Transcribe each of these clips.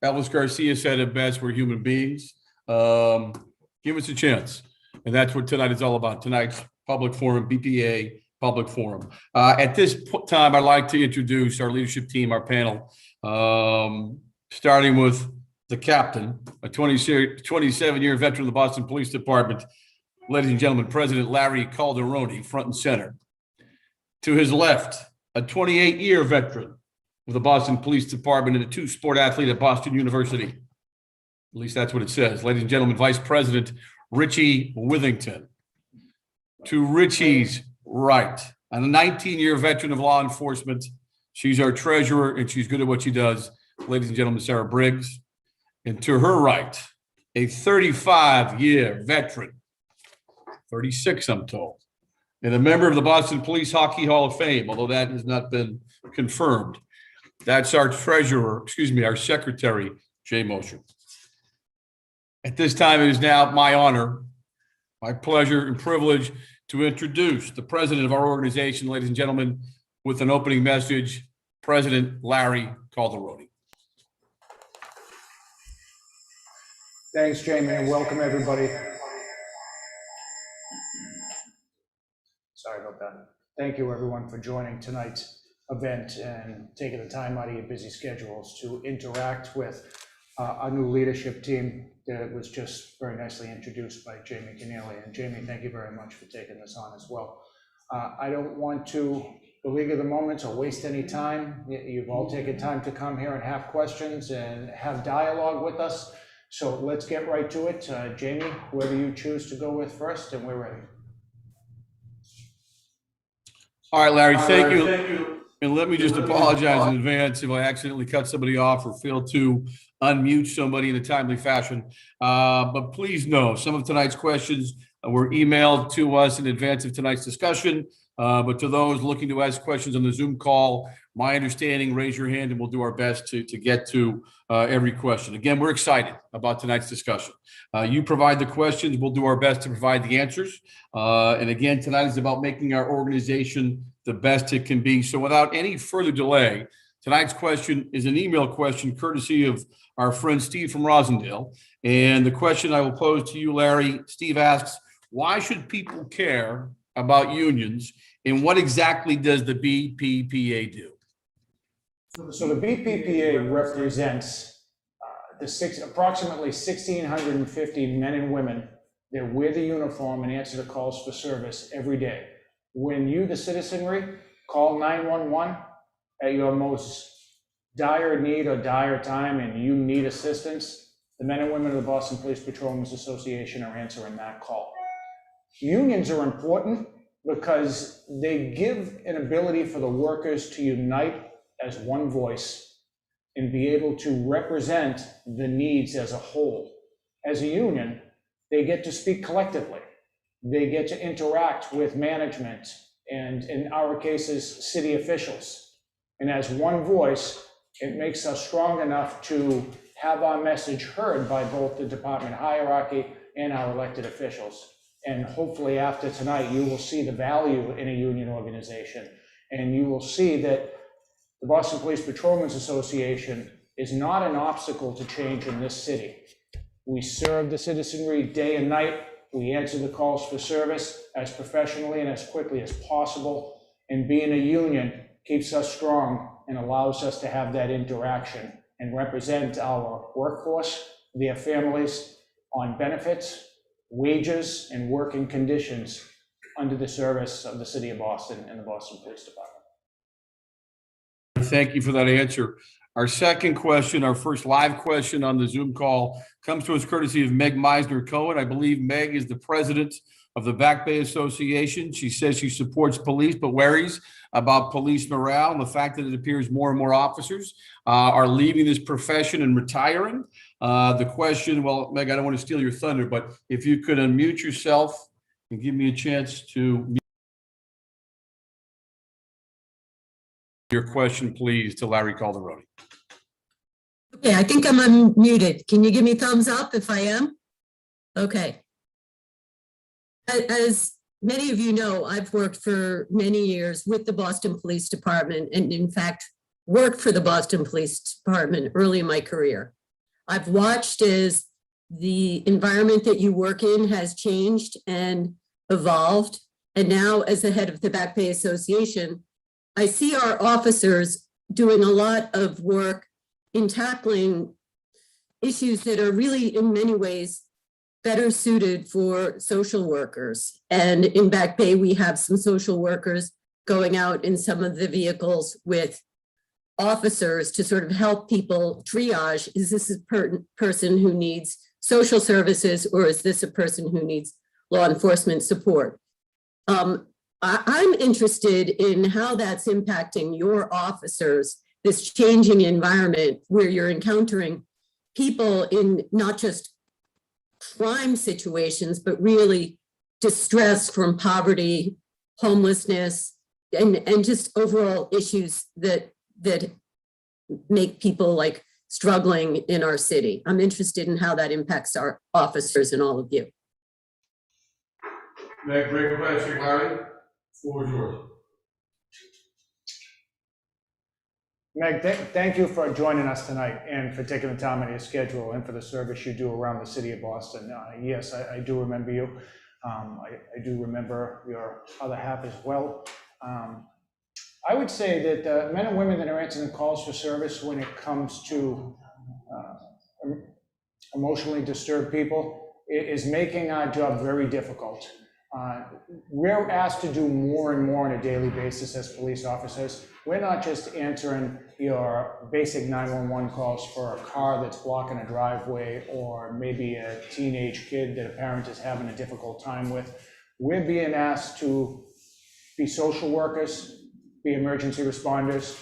Elvis Garcia said it best, we're human beings. Give us a chance. And that's what tonight is all about. Tonight's public forum, BPA public forum. At this time, I'd like to introduce our leadership team, our panel, starting with the captain, a 27-year veteran of the Boston Police Department. Ladies and gentlemen, President Larry Calderoni, front and center. To his left, a 28-year veteran of the Boston Police Department and a two-sport athlete at Boston University. At least that's what it says. Ladies and gentlemen, Vice President Richie Withington. To Richie's right, a 19-year veteran of law enforcement. She's our treasurer, and she's good at what she does. Ladies and gentlemen, Sarah Briggs. And to her right, a 35-year veteran, 36, I'm told, and a member of the Boston Police Hockey Hall of Fame, although that has not been confirmed. That's our treasurer, our secretary, Jay Mosher. At this time, it is now my honor, my pleasure and privilege to introduce the president of our organization, ladies and gentlemen, with an opening message, President Larry Calderoni. Thanks, Jamie, and welcome everybody. Sorry about that. Thank you, everyone, for joining tonight's event and taking the time out of your busy schedules to interact with our new leadership team that was just very nicely introduced by Jamie Keneally. And Jamie, thank you very much for taking this on as well. I don't want to beleaguer the moment or waste any time. You've all taken time to come here and have questions and have dialogue with us. So let's get right to it. Jamie, whoever you choose to go with first, and we're ready. All right, Larry, thank you. And let me just apologize in advance if I accidentally cut somebody off or failed to unmute somebody in a timely fashion. But please know, some of tonight's questions were emailed to us in advance of tonight's discussion. But to those looking to ask questions on the Zoom call, my understanding, raise your hand and we'll do our best to get to every question. Again, we're excited about tonight's discussion. You provide the questions, we'll do our best to provide the answers. And again, tonight is about making our organization the best it can be. So without any further delay, tonight's question is an email question courtesy of our friend Steve from Rosendale. And the question I will pose to you, Larry, Steve asks, why should people care about unions and what exactly does the BPPA do? So the BPPA represents approximately 1,650 men and women that wear the uniform and answer the calls for service every day. When you, the citizenry, call 911 at your most dire need or dire time and you need assistance, the men and women of the Boston Police Patrolmen Association are answering that call. Unions are important because they give an ability for the workers to unite as one voice and be able to represent the needs as a whole. As a union, they get to speak collectively. They get to interact with management and, in our cases, city officials. And as one voice, it makes us strong enough to have our message heard by both the department hierarchy and our elected officials. And hopefully after tonight, you will see the value in a union organization. And you will see that the Boston Police Patrolmen's Association is not an obstacle to change in this city. We serve the citizenry day and night. We answer the calls for service as professionally and as quickly as possible. And being a union keeps us strong and allows us to have that interaction and represent our workforce, their families on benefits, wages, and working conditions under the service of the city of Boston and the Boston Police Department. Thank you for that answer. Our second question, our first live question on the Zoom call, comes to us courtesy of Meg Meisner-Cohen. I believe Meg is the president of the Back Bay Association. She says she supports police, but worries about police morale and the fact that it appears more and more officers are leaving this profession and retiring. The question, well, Meg, I don't want to steal your thunder, but if you could unmute yourself and give me a chance to mute your question, please, to Larry Calderoni. Okay, I think I'm unmuted. Can you give me a thumbs up if I am? Okay. As many of you know, I've worked for many years with the Boston Police Department and in fact, worked for the Boston Police Department early in my career. I've watched as the environment that you work in has changed and evolved. And now, as the head of the Back Bay Association, I see our officers doing a lot of work in tackling issues that are really, in many ways, better suited for social workers. And in Back Bay, we have some social workers going out in some of the vehicles with officers to sort of help people triage, is this a person who needs social services, or is this a person who needs law enforcement support? I'm interested in how that's impacting your officers, this changing environment where you're encountering people in not just crime situations, but really distress from poverty, homelessness, and just overall issues that make people like struggling in our city. I'm interested in how that impacts our officers and all of you. Meg, break question, Larry. Floor is yours. Meg, thank you for joining us tonight and for taking the time out of your schedule and for the service you do around the city of Boston. Yes, I do remember you. I do remember your other half as well. I would say that the men and women that are answering calls for service when it comes to emotionally disturbed people is making our job very difficult. We're asked to do more and more on a daily basis as police officers. We're not just answering your basic 911 calls for a car that's blocking a driveway or maybe a teenage kid that a parent is having a difficult time with. We're being asked to be social workers, be emergency responders,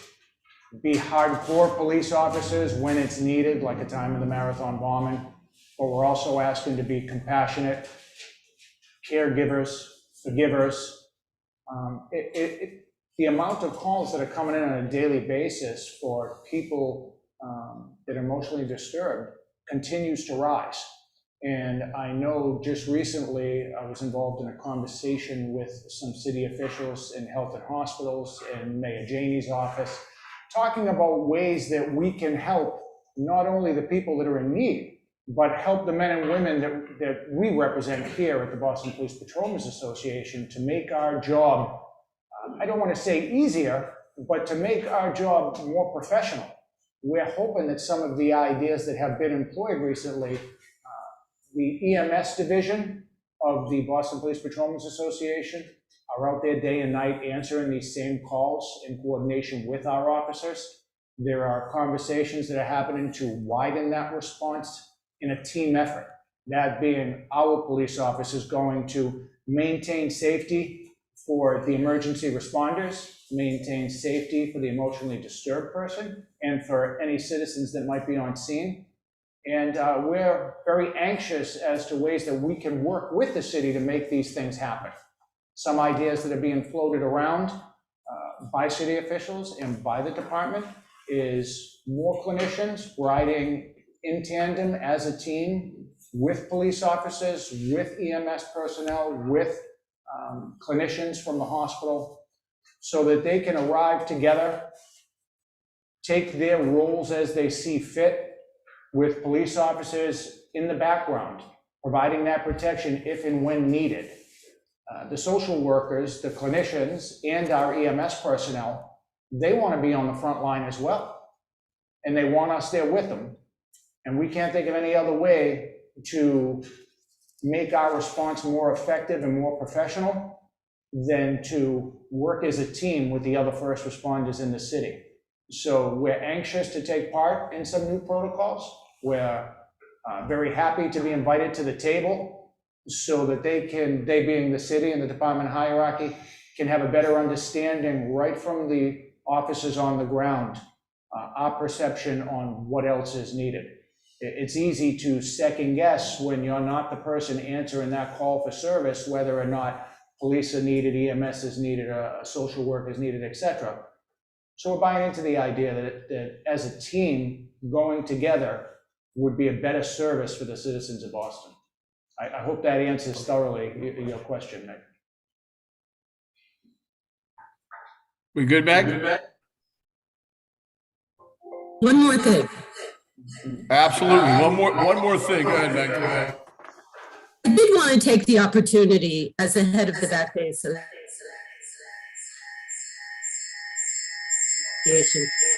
be hardcore police officers when it's needed, like a time of the marathon bombing. But we're also asking to be compassionate, caregivers, forgivers. The amount of calls that are coming in on a daily basis for people that are emotionally disturbed continues to rise. And I know just recently I was involved in a conversation with some city officials in health and hospitals and Mayor Janey's office, talking about ways that we can help not only the people that are in need, but help the men and women that we represent here at the Boston Police Patrolmen Association to make our job, I don't want to say easier, but to make our job more professional. We're hoping that some of the ideas that have been employed recently, the EMS division of the Boston Police Patrolmen Association are out there day and night answering these same calls in coordination with our officers. There are conversations that are happening to widen that response in a team effort, that being our police officers going to maintain safety for the emergency responders, maintain safety for the emotionally disturbed person, and for any citizens that might be on scene. And we're very anxious as to ways that we can work with the city to make these things happen. Some ideas that are being floated around by city officials and by the department is more clinicians riding in tandem as a team with police officers, with EMS personnel, with clinicians from the hospital, so that they can arrive together, take their roles as they see fit, with police officers in the background, providing that protection if and when needed. The social workers, the clinicians, and our EMS personnel, they want to be on the front line as well. And they want us there with them. And we can't think of any other way to make our response more effective and more professional than to work as a team with the other first responders in the city. So we're anxious to take part in some new protocols. We're very happy to be invited to the table so that they being the city and the department hierarchy, can have a better understanding right from the officers on the ground, our perception on what else is needed. It's easy to second guess when you're not the person answering that call for service, whether or not police are needed, EMS is needed, a social work is needed, etc. So we're buying into the idea that as a team, going together would be a better service for the citizens of Boston. I hope that answers thoroughly your question, Nick. We good, Meg? One more thing. Absolutely. One more thing. Go ahead, Meg. Go ahead. I did want to take the opportunity as the head of the Back Bay Association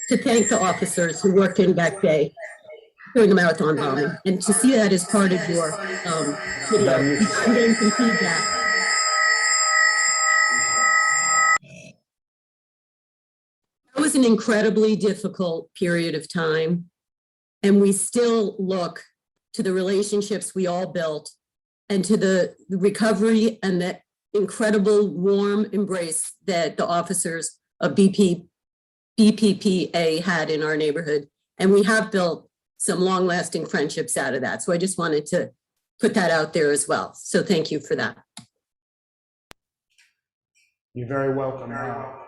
to thank the officers who worked in Back Bay during the marathon bombing, and to see that as part of your video. I'm getting some feedback. It was an incredibly difficult period of time, and we still look to the relationships we all built and to the recovery and the incredible warm embrace that the officers of BPPA had in our neighborhood. And we have built some long-lasting friendships out of that. So I just wanted to put that out there as well. So thank you for that. You're very welcome.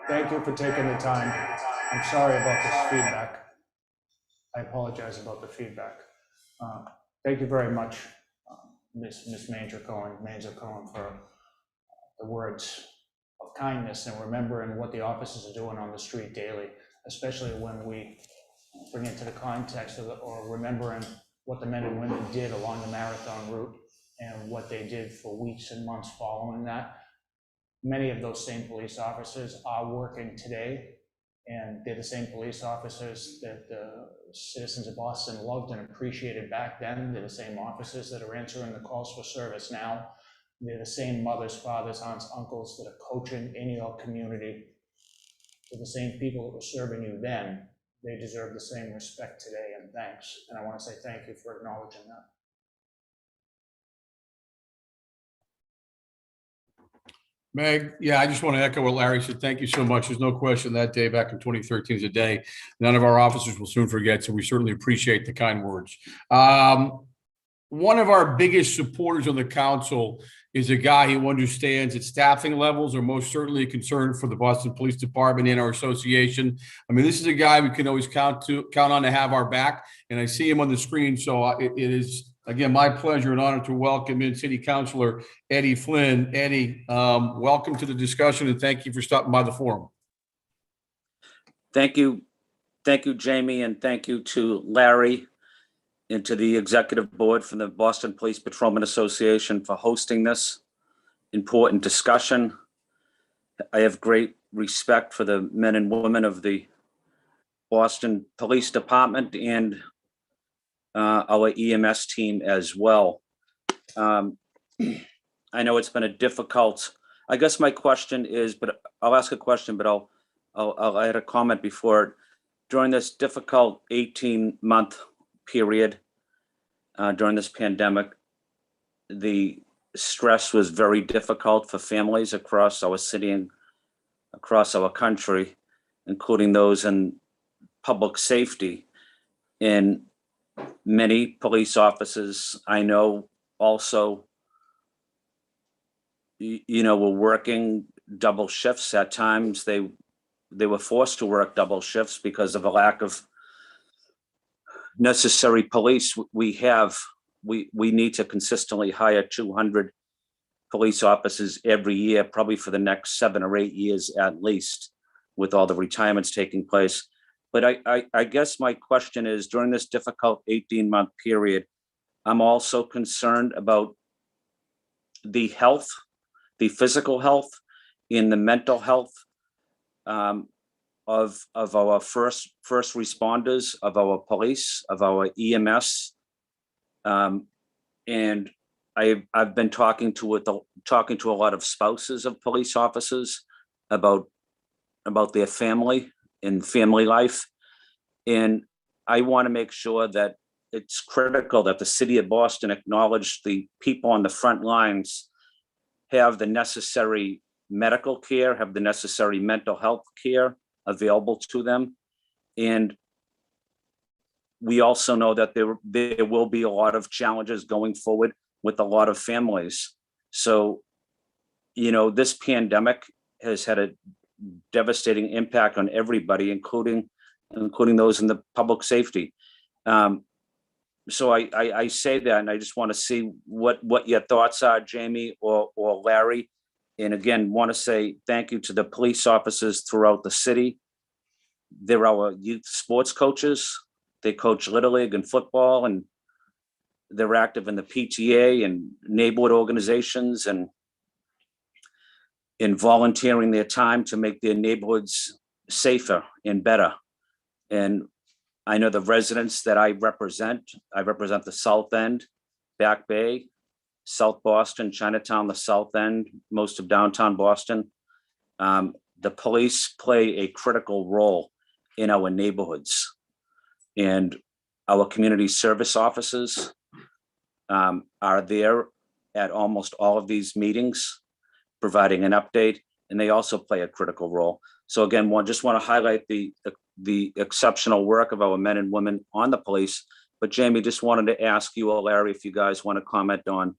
Thank you for taking the time. I'm sorry about this feedback. I apologize about the feedback. Thank you very much, Ms. Manger Cohen, for the words of kindness and remembering what the officers are doing on the street daily, especially when we bring it to the context of or remembering what the men and women did along the marathon route and what they did for weeks and months following that. Many of those same police officers are working today, and they're the same police officers that the citizens of Boston loved and appreciated back then. They're the same officers that are answering the calls for service now. They're the same mothers, fathers, aunts, uncles that are coaching in your community. They're the same people that were serving you then. They deserve the same respect today, and thanks. And I want to say thank you for acknowledging that. Meg, yeah, I just want to echo what Larry said. Thank you so much. There's no question that day back in 2013 is a day none of our officers will soon forget. So we certainly appreciate the kind words. One of our biggest supporters on the council is a guy who understands that staffing levels are most certainly a concern for the Boston Police Department and our association. I mean, this is a guy we can always count on to have our back, and I see him on the screen. So it is, again, my pleasure and honor to welcome in City Councilor Eddie Flynn. Eddie, welcome to the discussion, and thank you for stopping by the forum. Thank you, Jamie, and thank you to Larry and to the executive board from the Boston Police Patrolmen Association for hosting this important discussion. I have great respect for the men and women of the Boston Police Department and our EMS team as well. I know it's been a difficult, I guess my question is, but I'll ask a question, but I'll add a comment before. During this difficult 18-month period during this pandemic, the stress was very difficult for families across our city and across our country, including those in public safety. And many police officers I know also, were working double shifts. At times they were forced to work double shifts because of a lack of necessary police. We need to consistently hire 200 police officers every year, probably for the next 7 or 8 years at least, with all the retirements taking place. But I guess my question is, during this difficult 18-month period, I'm also concerned about the health, the physical health, and the mental health of our first responders, of our police, of our EMS, and I've been talking to a lot of spouses of police officers about their family and family life, and I want to make sure that it's critical that the city of Boston acknowledge the people on the front lines have the necessary medical care, have the necessary mental health care available to them. And we also know that there will be a lot of challenges going forward with a lot of families. So, this pandemic has had a devastating impact on everybody, including those in the public safety. So I say that, and I just want to see what your thoughts are, Jamie or Larry. And again, want to say thank you to the police officers throughout the city. They're our youth sports coaches. They coach Little League and football, and they're active in the PTA and neighborhood organizations and in volunteering their time to make their neighborhoods safer and better. And I know the residents that I represent the South End, Back Bay, South Boston, Chinatown, the South End, most of downtown Boston. The police play a critical role in our neighborhoods, and our community service officers are there at almost all of these meetings, providing an update, and they also play a critical role. So again, just want to highlight the exceptional work of our men and women on the police. But Jamie, just wanted to ask you or Larry if you guys want to comment on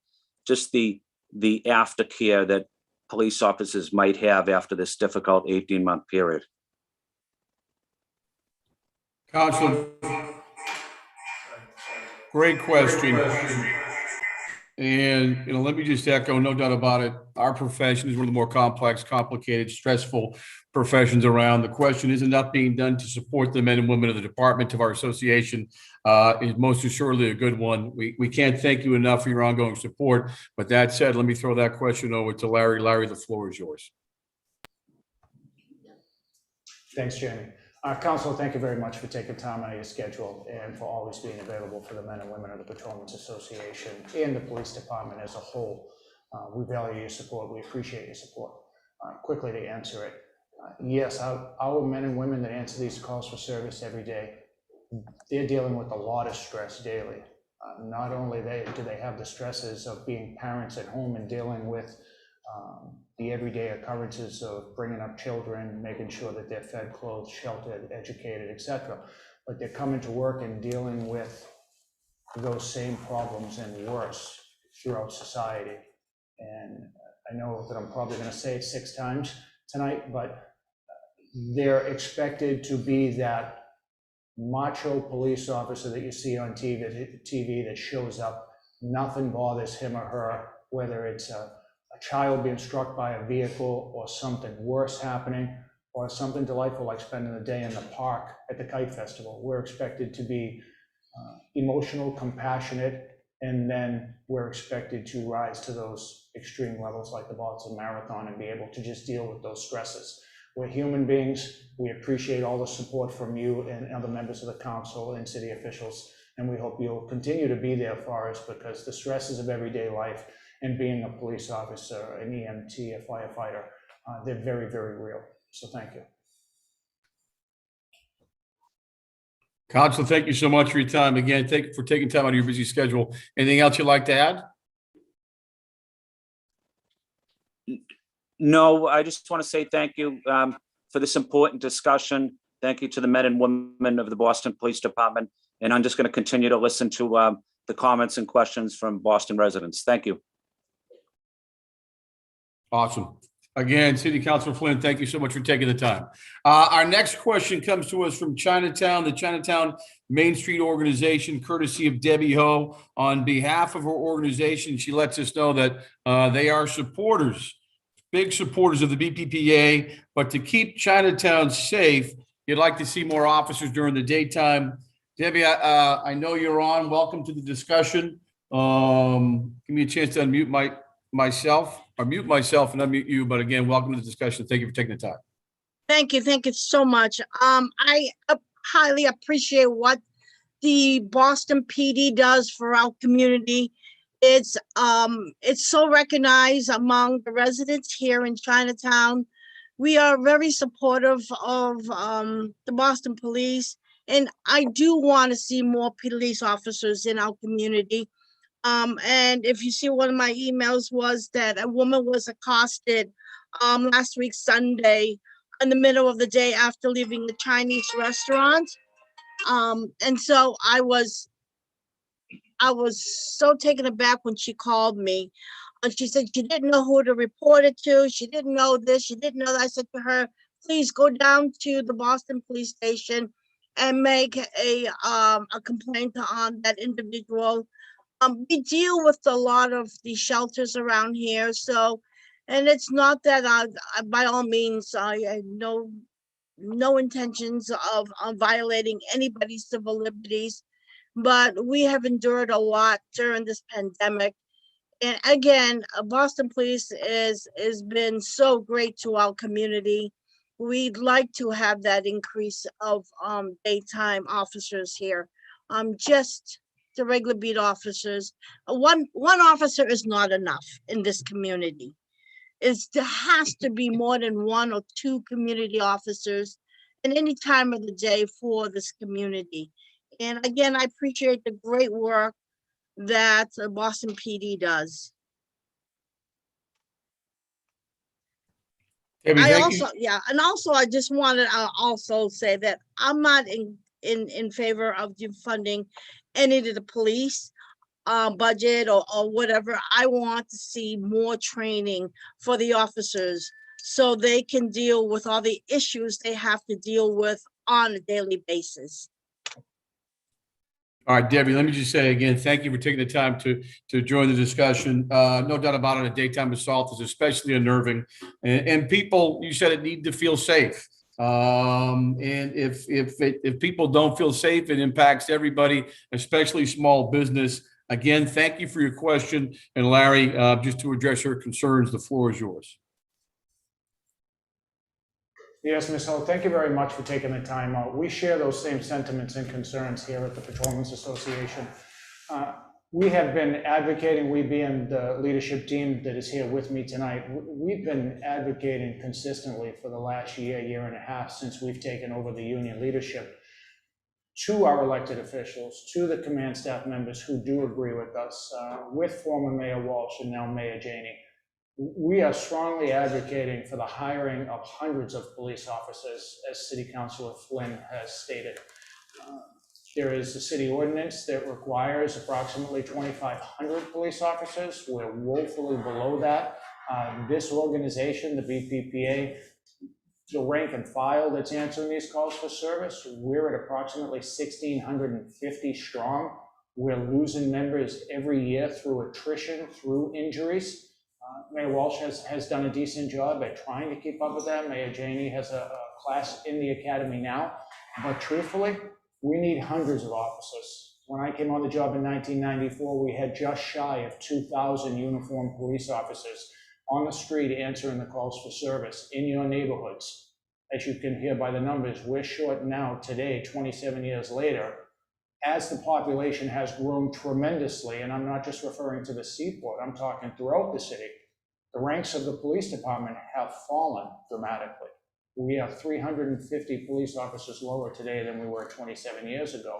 just the aftercare that police officers might have after this difficult 18-month period. Counselor, great question. And, let me just echo, no doubt about it, our profession is one of the more complex, complicated, stressful professions around. The question is enough being done to support the men and women of the department of our association is most assuredly a good one. We can't thank you enough for your ongoing support. But that said, let me throw that question over to Larry. Larry, the floor is yours. Thanks, Jamie. Council, thank you very much for taking time out of your schedule and for always being available for the men and women of the Patrolmen's Association and the police department as a whole. We value your support. We appreciate your support. Quickly to answer it. Yes, our men and women that answer these calls for service every day, they're dealing with a lot of stress daily. Not only do they have the stresses of being parents at home and dealing with the everyday occurrences of bringing up children, making sure that they're fed, clothed, sheltered, educated, etc. But they're coming to work and dealing with those same problems and worse throughout society. And I know that I'm probably going to say it 6 times tonight, but they're expected to be that macho police officer that you see on TV that shows up, nothing bothers him or her, whether it's a child being struck by a vehicle or something worse happening or something delightful like spending the day in the park at the Kite Festival. We're expected to be emotional, compassionate, and then we're expected to rise to those extreme levels like the Boston Marathon and be able to just deal with those stresses. We're human beings. We appreciate all the support from you and other members of the council and city officials, and we hope you'll continue to be there for us because the stresses of everyday life and being a police officer, an EMT, a firefighter, they're very, very real. So thank you. Council, thank you so much for your time. Again, thank you for taking time out of your busy schedule. Anything else you'd like to add? No, I just want to say thank you for this important discussion. Thank you to the men and women of the Boston Police Department. And I'm just going to continue to listen to the comments and questions from Boston residents. Thank you. Awesome. Again, City Councilor Flynn, thank you so much for taking the time. Our next question comes to us from Chinatown, the Chinatown Main Street organization, courtesy of Debbie Ho. On behalf of her organization, she lets us know that they are supporters, big supporters of the BPPA, but to keep Chinatown safe, you'd like to see more officers during the daytime. Debbie, I know you're on. Welcome to the discussion. Give me a chance to unmute myself and unmute you. But again, welcome to the discussion. Thank you for taking the time. Thank you so much. I highly appreciate what the Boston PD does for our community. It's so recognized among the residents here in Chinatown. We are very supportive of the Boston Police, and I do want to see more police officers in our community. And if you see, one of my emails was that a woman was accosted last week Sunday in the middle of the day after leaving the Chinese restaurant. And so I was so taken aback when she called me. And she said she didn't know who to report it to. She didn't know this. She didn't know that. I said to her, please go down to the Boston Police Station and make a complaint on that individual. We deal with a lot of the shelters around here. So, and it's not that by all means, I know no intentions of violating anybody's civil liberties, but we have endured a lot during this pandemic. And again, Boston Police is been so great to our community. We'd like to have that increase of daytime officers here. Just the regular beat officers. One officer is not enough in this community. There has to be more than one or two community officers at any time of the day for this community. And again, I appreciate the great work that Boston PD does. Debbie, I thank you. also, yeah, and also I just wanted to also say that I'm not in favor of defunding any of the police budget or whatever. I want to see more training for the officers so they can deal with all the issues they have to deal with on a daily basis. All right, Debbie, let me just say again, thank you for taking the time to join the discussion. No doubt about it, a daytime assault is especially unnerving. And people, you said it, need to feel safe. And if people don't feel safe, it impacts everybody, especially small business. Again, thank you for your question. And Larry, just to address your concerns, the floor is yours. Yes, Ms. Ho, thank you very much for taking the time out. We share those same sentiments and concerns here at the Patrolmen's Association. We have been advocating, we being the leadership team that is here with me tonight, we've been advocating consistently for the last year and a half since we've taken over the union leadership to our elected officials, to the command staff members who do agree with us, with former Mayor Walsh and now Mayor Janey. We are strongly advocating for the hiring of hundreds of police officers, as City Councilor Flynn has stated. There is a city ordinance that requires approximately 2,500 police officers. We're woefully below that. This organization, the BPPA, the rank and file that's answering these calls for service, we're at approximately 1,650 strong. We're losing members every year through attrition, through injuries. Mayor Walsh has done a decent job at trying to keep up with that. Mayor Janey has a class in the academy now. But truthfully, we need hundreds of officers. When I came on the job in 1994, we had just shy of 2,000 uniformed police officers on the street answering the calls for service in your neighborhoods. As you can hear by the numbers, we're short now today, 27 years later, as the population has grown tremendously, and I'm not just referring to the seaport, I'm talking throughout the city. The ranks of the police department have fallen dramatically. We have 350 police officers lower today than we were 27 years ago.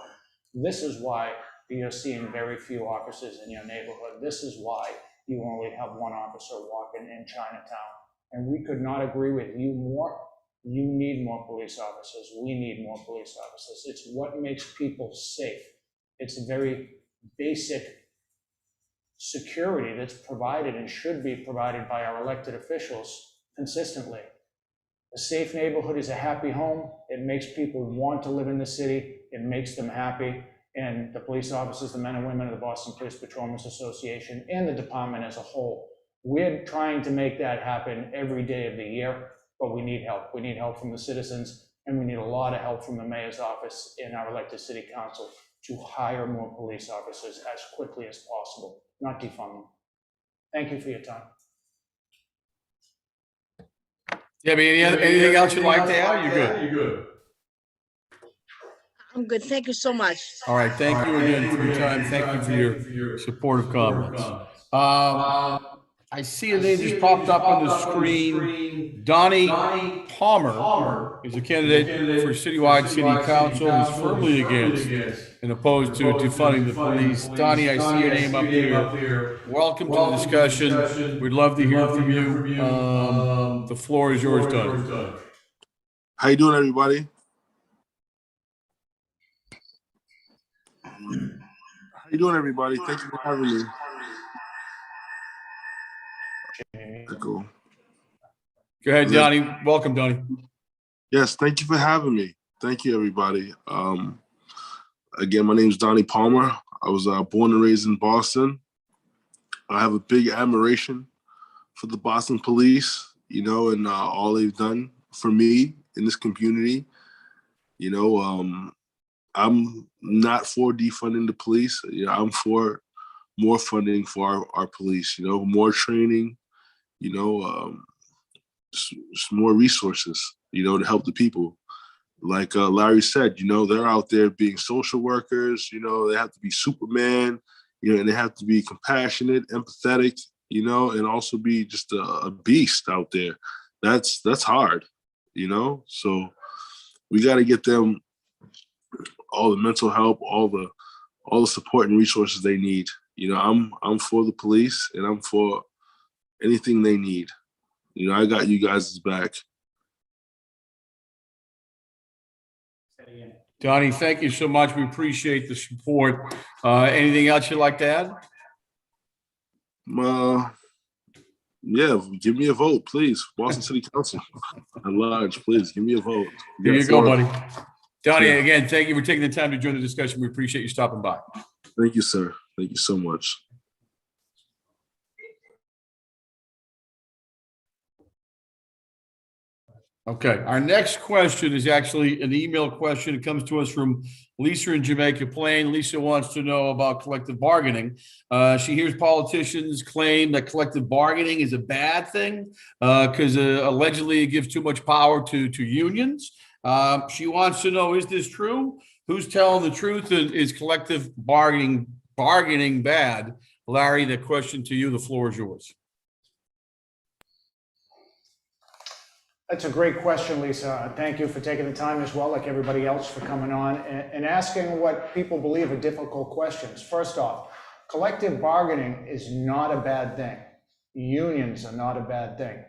This is why you're seeing very few officers in your neighborhood. This is why you only have one officer walking in Chinatown. And we could not agree with you more. You need more police officers. We need more police officers. It's what makes people safe. It's a very basic security that's provided and should be provided by our elected officials consistently. A safe neighborhood is a happy home. It makes people want to live in the city. It makes them happy. And the police officers, the men and women of the Boston Police Patrolmen's Association, and the department as a whole, we're trying to make that happen every day of the year, but we need help. We need help from the citizens, and we need a lot of help from the mayor's office and our elected city council to hire more police officers as quickly as possible, not defund them. Thank you for your time. Debbie, anything else you'd like to add? You're good. I'm good. Thank you so much. All right, thank you again for your time. Thank you for your supportive comments. I see a name just popped up on the screen. Donnie Palmer is a candidate for citywide city council and is firmly against and opposed to defunding the police. Donnie, I see your name up here. Welcome to the discussion. We'd love to hear from you. The floor is yours, Donnie. How you doing, everybody? How you doing, everybody? Thank you for having me. Cool. Go ahead, Donnie. Welcome, Donnie. Yes, thank you for having me. Thank you, everybody. Again, my name is Donnie Palmer. I was born and raised in Boston. I have a big admiration for the Boston police, you know, and all they've done for me in this community. You know, I'm not for defunding the police. You know, I'm for more funding for our police, you know, more training, you know, just more resources, you know, to help the people. Like Larry said, you know, they're out there being social workers, you know, they have to be Superman, you know, and they have to be compassionate, empathetic, you know, and also be just a beast out there. That's hard, you know? So we got to get them all the mental help, all the support and resources they need. You know, I'm for the police and I'm for anything they need. You know, I got you guys' back. Donnie, thank you so much. We appreciate the support. Anything else you'd like to add? Yeah, give me a vote, please. Boston City Council at large, please give me a vote. Here you go, buddy. Donnie, Yeah. again, thank you for taking the time to join the discussion. We appreciate you stopping by. Thank you, sir. Thank you so much. Okay, our next question is actually an email question. It comes to us from Lisa in Jamaica Plain. Lisa wants to know about collective bargaining. She hears politicians claim that collective bargaining is a bad thing because allegedly it gives too much power to unions. She wants to know, is this true? Who's telling the truth? Is collective bargaining bad? Larry, the question to you, the floor is yours. That's a great question, Lisa. Thank you for taking the time as well, like everybody else, for coming on and asking what people believe are difficult questions. First off, collective bargaining is not a bad thing. Unions are not a bad thing.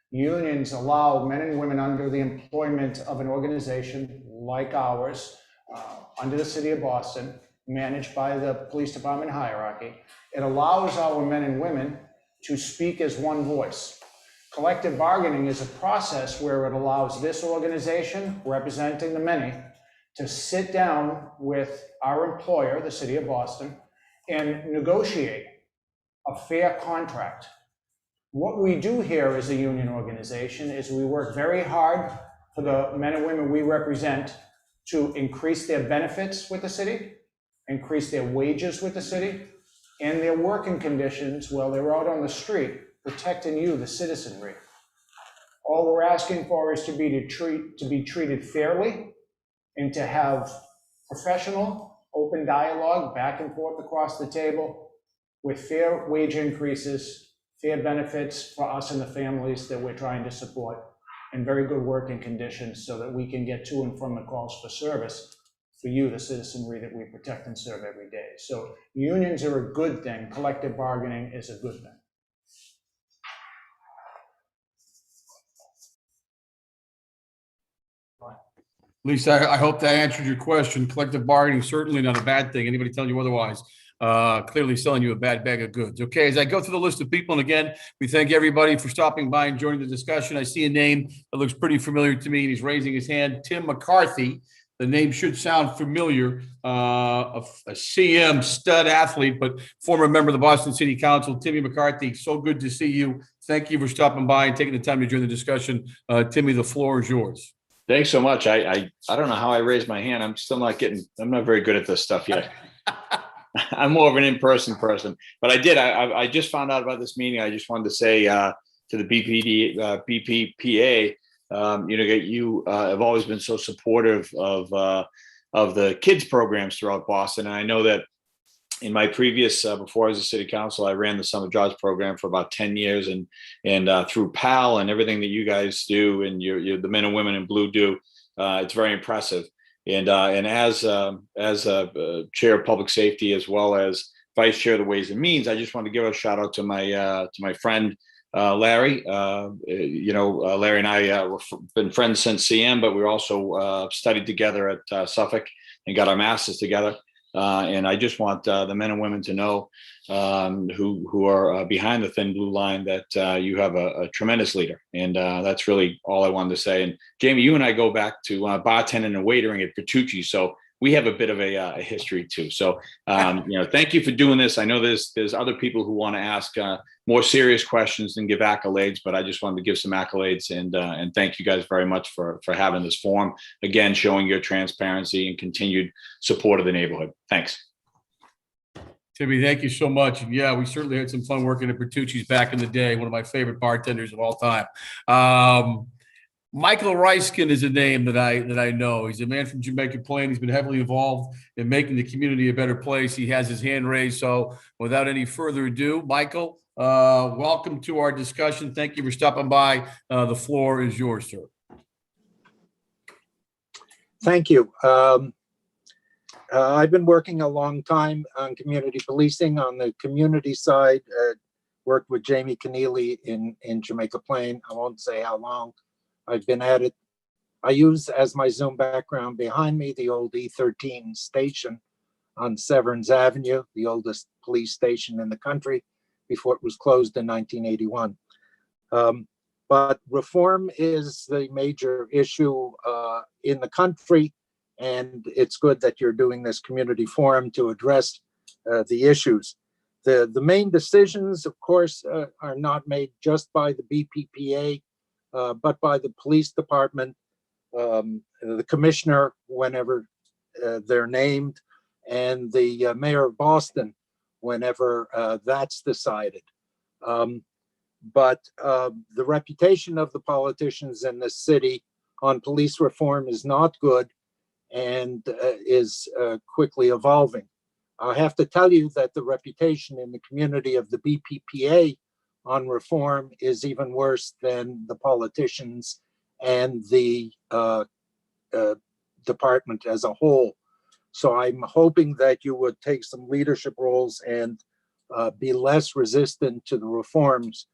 Unions allow men and women under the employment of an organization like ours, under the city of Boston, managed by the police department hierarchy. It allows our men and women to speak as one voice. Collective bargaining is a process where it allows this organization, representing the many, to sit down with our employer, the city of Boston, and negotiate a fair contract. What we do here as a union organization is we work very hard for the men and women we represent to increase their benefits with the city, increase their wages with the city, and their working conditions while they're out on the street, protecting you, the citizenry. All we're asking for is to be treated fairly and to have professional, open dialogue back and forth across the table with fair wage increases, fair benefits for us and the families that we're trying to support, and very good working conditions so that we can get to and from the calls for service for you, the citizenry that we protect and serve every day. So unions are a good thing. Collective bargaining is a good thing. Lisa, I hope that answered your question. Collective bargaining, certainly not a bad thing. Anybody telling you otherwise, clearly selling you a bad bag of goods. Okay, as I go through the list of people, and again, we thank everybody for stopping by and joining the discussion. I see a name that looks pretty familiar to me, and he's raising his hand, Tim McCarthy. The name should sound familiar, a CM stud athlete, but former member of the Boston City Council, Timmy McCarthy. So good to see you. Thank you for stopping by and taking the time to join the discussion. Timmy, the floor is yours. Thanks so much. I don't know how I raised my hand. I'm not very good at this stuff yet. I'm more of an in-person person, but I just found out about this meeting. I just wanted to say to the BPPA, you have always been so supportive of the kids programs throughout Boston. And I know that in my previous, before I was a city council, I ran the summer jobs program for about 10 years, and through PAL and everything that you guys do and the men and women in blue do, it's very impressive. And as chair of public safety, as well as vice chair of the Ways and Means, I just want to give a shout out to my friend, Larry. Larry and I we've been friends since CM, but we also studied together at Suffolk and got our masters together. And I just want the men and women to know who are behind the thin blue line that you have a tremendous leader. And that's really all I wanted to say. And Jamie, you and I go back to bartending and waitering at Bertucci. So we have a bit of a history too. So, thank you for doing this. I know there's other people who want to ask more serious questions than give accolades, but I just wanted to give some accolades and thank you guys very much for having this forum. Again, showing your transparency and continued support of the neighborhood. Thanks. Timmy, thank you so much. And yeah, we certainly had some fun working at Bertucci's back in the day, one of my favorite bartenders of all time. Michael Reiskin is a name that I know. He's a man from Jamaica Plain. He's been heavily involved in making the community a better place. He has his hand raised. So without any further ado, Michael, welcome to our discussion. Thank you for stopping by. The floor is yours, sir. Thank you. I've been working a long time on community policing on the community side. Worked with Jamie Keneally in Jamaica Plain. I won't say how long I've been at it. I use as my Zoom background behind me the old E13 station on Severns Avenue, the oldest police station in the country before it was closed in 1981. But reform is the major issue in the country, and it's good that you're doing this community forum to address the issues. The main decisions, of course, are not made just by the BPPA, but by the police department, the commissioner, whenever they're named, and the mayor of Boston, whenever that's decided. But the reputation of the politicians in this city on police reform is not good and is quickly evolving. I have to tell you that the reputation in the community of the BPPA on reform is even worse than the politicians and the department as a whole. So I'm hoping that you would take some leadership roles and be less resistant to the reforms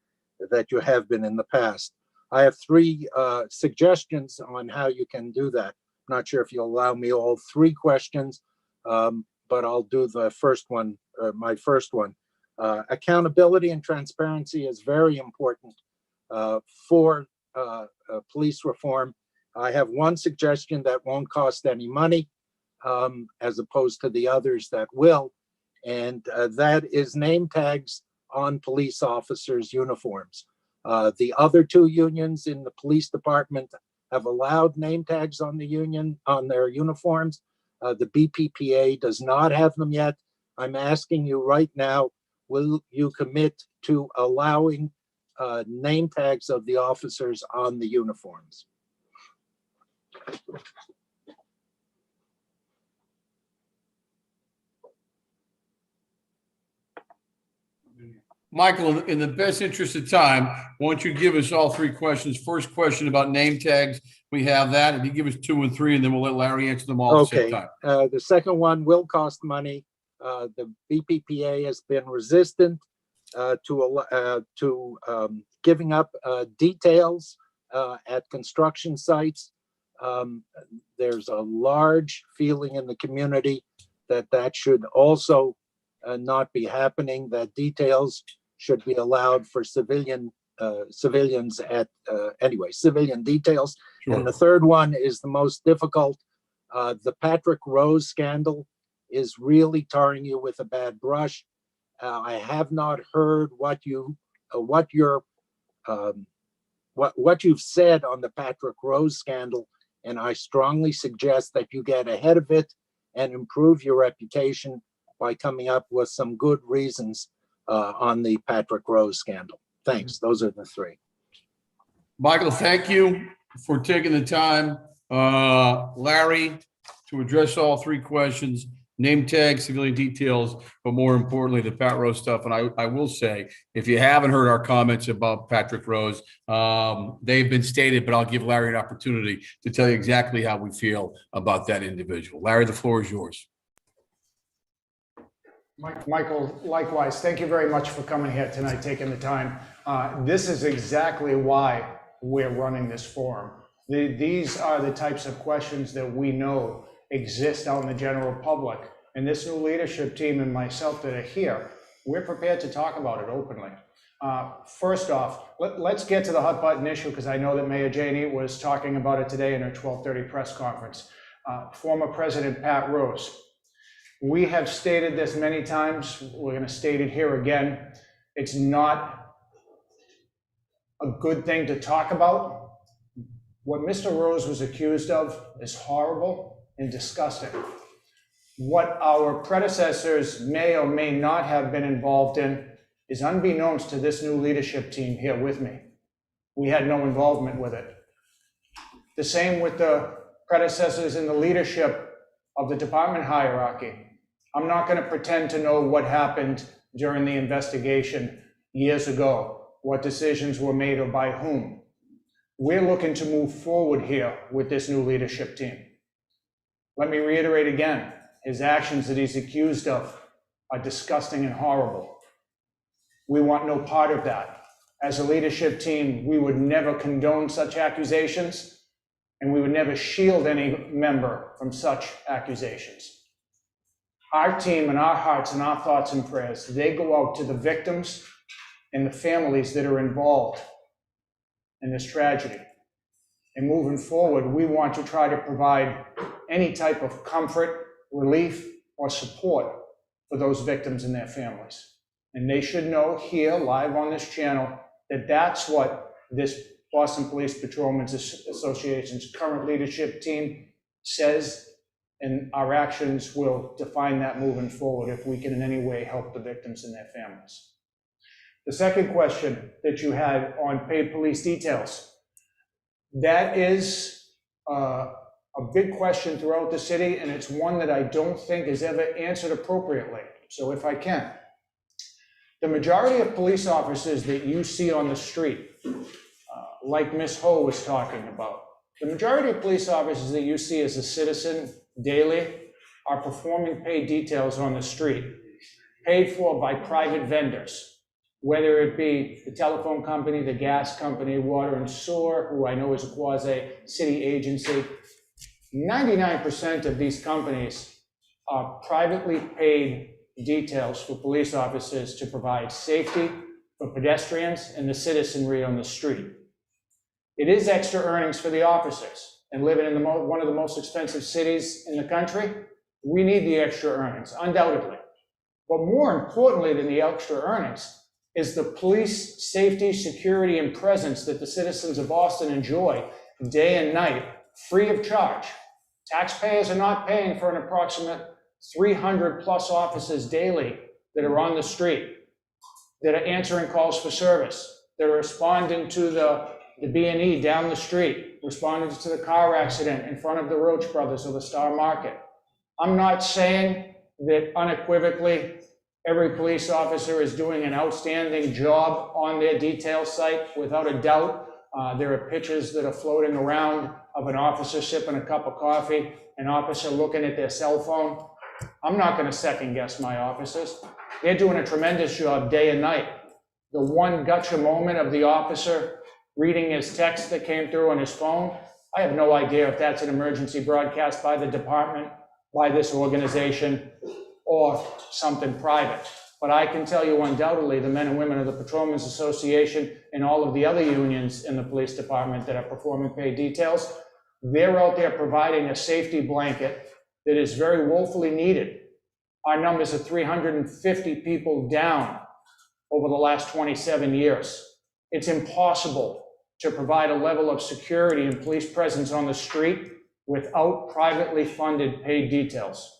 that you have been in the past. I have three suggestions on how you can do that. I'm not sure if you'll allow me all three questions, but I'll do the first one, my first one. Accountability and transparency is very important for police reform. I have one suggestion that won't cost any money, as opposed to the others that will, and that is name tags on police officers' uniforms. The other two unions in the police department have allowed name tags on their uniforms. The BPPA does not have them yet. I'm asking you right now, will you commit to allowing name tags of the officers on the uniforms? Michael, in the best interest of time, why don't you give us all three questions? First question about name tags. We have that. If you give us 2 and 3, and then we'll let Larry answer them all at the same time. The second one will cost money. The BPPA has been resistant to giving up details at construction sites. There's a large feeling in the community that should also not be happening, that details should be allowed for civilians at civilian details. Sure. And the third one is the most difficult. The Patrick Rose scandal is really tarring you with a bad brush. I have not heard what you've said on the Patrick Rose scandal, and I strongly suggest that you get ahead of it and improve your reputation by coming up with some good reasons on the Patrick Rose scandal. Thanks. Those are the three. Michael, thank you for taking the time. Larry, to address all three questions, name tags, civilian details, but more importantly, the Pat Rose stuff. And I will say, if you haven't heard our comments about Patrick Rose, they've been stated, but I'll give Larry an opportunity to tell you exactly how we feel about that individual. Larry, the floor is yours. Michael, likewise, thank you very much for coming here tonight, taking the time. This is exactly why we're running this forum. These are the types of questions that we know exist out in the general public. And this new leadership team and myself that are here, we're prepared to talk about it openly. First off, let's get to the hot button issue, because I know that Mayor Janey was talking about it today in her 12:30 press conference. former President Pat Rose. We have stated this many times. We're going to state it here again. It's not a good thing to talk about. What Mr. Rose was accused of is horrible and disgusting. What our predecessors may or may not have been involved in is unbeknownst to this new leadership team here with me. We had no involvement with it. The same with the predecessors in the leadership of the department hierarchy. I'm not going to pretend to know what happened during the investigation years ago, what decisions were made or by whom. We're looking to move forward here with this new leadership team. Let me reiterate again, his actions that he's accused of are disgusting and horrible. We want no part of that. As a leadership team, we would never condone such accusations, and we would never shield any member from such accusations. Our team and our hearts and our thoughts and prayers, they go out to the victims and the families that are involved in this tragedy. And moving forward, we want to try to provide any type of comfort, relief, or support for those victims and their families. And they should know here, live on this channel, that that's what this Boston Police Patrolmen's Association's current leadership team says, and our actions will define that moving forward if we can in any way help the victims and their families. The second question that you had on paid police details, that is a big question throughout the city, and it's one that I don't think is ever answered appropriately. So if I can, the majority of police officers that you see on the street, like Ms. Ho was talking about, the majority of police officers that you see as a citizen daily are performing paid details on the street, paid for by private vendors, whether it be the telephone company, the gas company, water and sewer, who I know is a quasi-city agency. 99% of these companies are privately paid details for police officers to provide safety for pedestrians and the citizenry on the street. It is extra earnings for the officers, and living in one of the most expensive cities in the country, we need the extra earnings, undoubtedly. But more importantly than the extra earnings is the police safety, security, and presence that the citizens of Boston enjoy day and night, free of charge. Taxpayers are not paying for an approximate 300 plus officers daily that are on the street, that are answering calls for service, that are responding to the B&E down the street, responding to the car accident in front of the Roach Brothers or the Star Market. I'm not saying that unequivocally every police officer is doing an outstanding job on their detail site. Without a doubt, there are pictures that are floating around of an officer sipping a cup of coffee, an officer looking at their cell phone. I'm not going to second guess my officers. They're doing a tremendous job day and night. The one gotcha moment of the officer reading his text that came through on his phone, I have no idea if that's an emergency broadcast by the department, by this organization, or something private. But I can tell you undoubtedly the men and women of the Patrolmen's Association and all of the other unions in the police department that are performing paid details, they're out there providing a safety blanket that is very woefully needed. Our numbers are 350 people down over the last 27 years. It's impossible to provide a level of security and police presence on the street without privately funded paid details.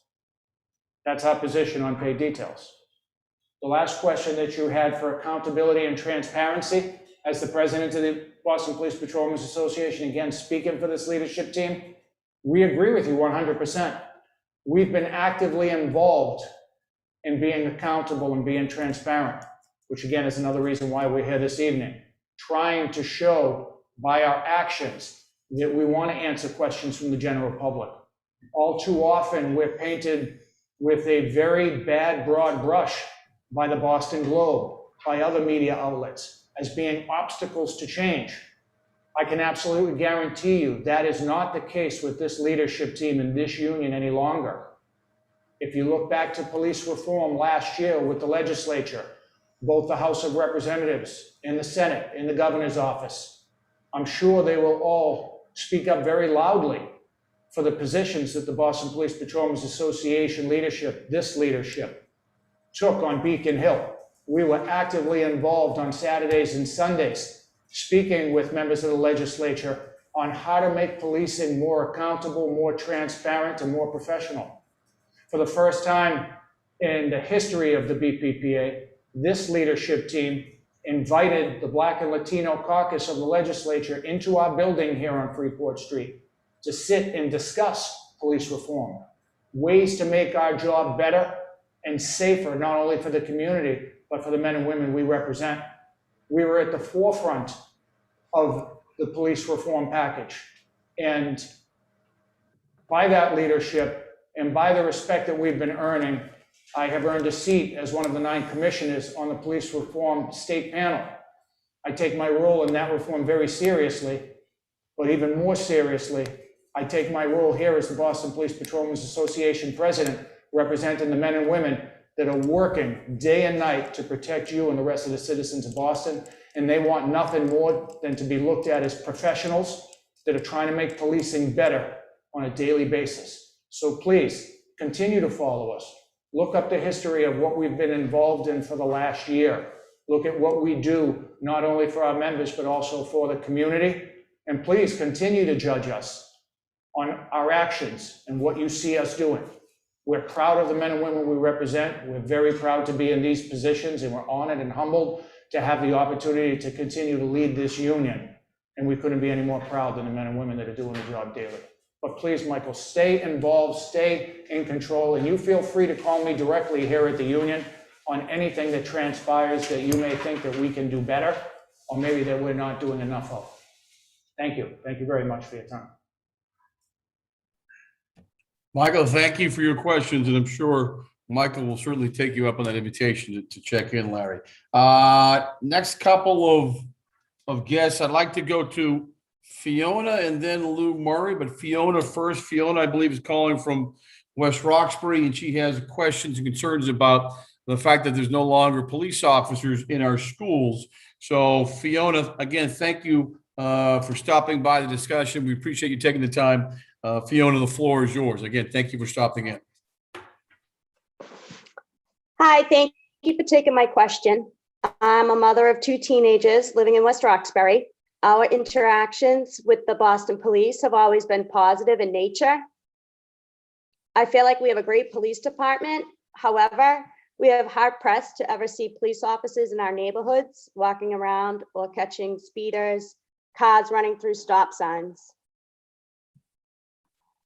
That's our position on paid details. The last question that you had for accountability and transparency, as the president of the Boston Police Patrolmen's Association, again, speaking for this leadership team, we agree with you 100%. We've been actively involved in being accountable and being transparent, which again is another reason why we're here this evening, trying to show by our actions that we want to answer questions from the general public. All too often, we're painted with a very bad broad brush by the Boston Globe, by other media outlets, as being obstacles to change. I can absolutely guarantee you that is not the case with this leadership team and this union any longer. If you look back to police reform last year with the legislature, both the House of Representatives and the Senate and the governor's office, I'm sure they will all speak up very loudly for the positions that the Boston Police Patrolmen's Association leadership, this leadership, took on Beacon Hill. We were actively involved on Saturdays and Sundays, speaking with members of the legislature on how to make policing more accountable, more transparent, and more professional. For the first time in the history of the BPPA, this leadership team invited the Black and Latino caucus of the legislature into our building here on Freeport Street to sit and discuss police reform, ways to make our job better and safer, not only for the community, but for the men and women we represent. We were at the forefront of the police reform package. And by that leadership and by the respect that we've been earning, I have earned a seat as one of the 9 commissioners on the police reform state panel. I take my role in that reform very seriously, but even more seriously, I take my role here as the Boston Police Patrolmen's Association president, representing the men and women that are working day and night to protect you and the rest of the citizens of Boston. And they want nothing more than to be looked at as professionals that are trying to make policing better on a daily basis. So please continue to follow us. Look up the history of what we've been involved in for the last year. Look at what we do, not only for our members, but also for the community. And please continue to judge us on our actions and what you see us doing. We're proud of the men and women we represent. We're very proud to be in these positions, and we're honored and humbled to have the opportunity to continue to lead this union. And we couldn't be any more proud than the men and women that are doing the job daily. But please, Michael, stay involved, stay in control, and you feel free to call me directly here at the union on anything that transpires that you may think that we can do better, or maybe that we're not doing enough of. Thank you. Thank you very much for your time. Michael, thank you for your questions, and I'm sure Michael will certainly take you up on that invitation to check in, Larry. Next couple of guests, I'd like to go to Fiona and then Lou Murray, but Fiona first. Fiona, I believe, is calling from West Roxbury, and she has questions and concerns about the fact that there's no longer police officers in our schools. So Fiona, again, thank you for stopping by the discussion. We appreciate you taking the time. Fiona, the floor is yours. Again, thank you for stopping in. Hi, thank you for taking my question. I'm a mother of 2 teenagers living in West Roxbury. Our interactions with the Boston Police have always been positive in nature. I feel like we have a great police department. However, we are hard pressed to ever see police officers in our neighborhoods walking around or catching speeders, cars running through stop signs.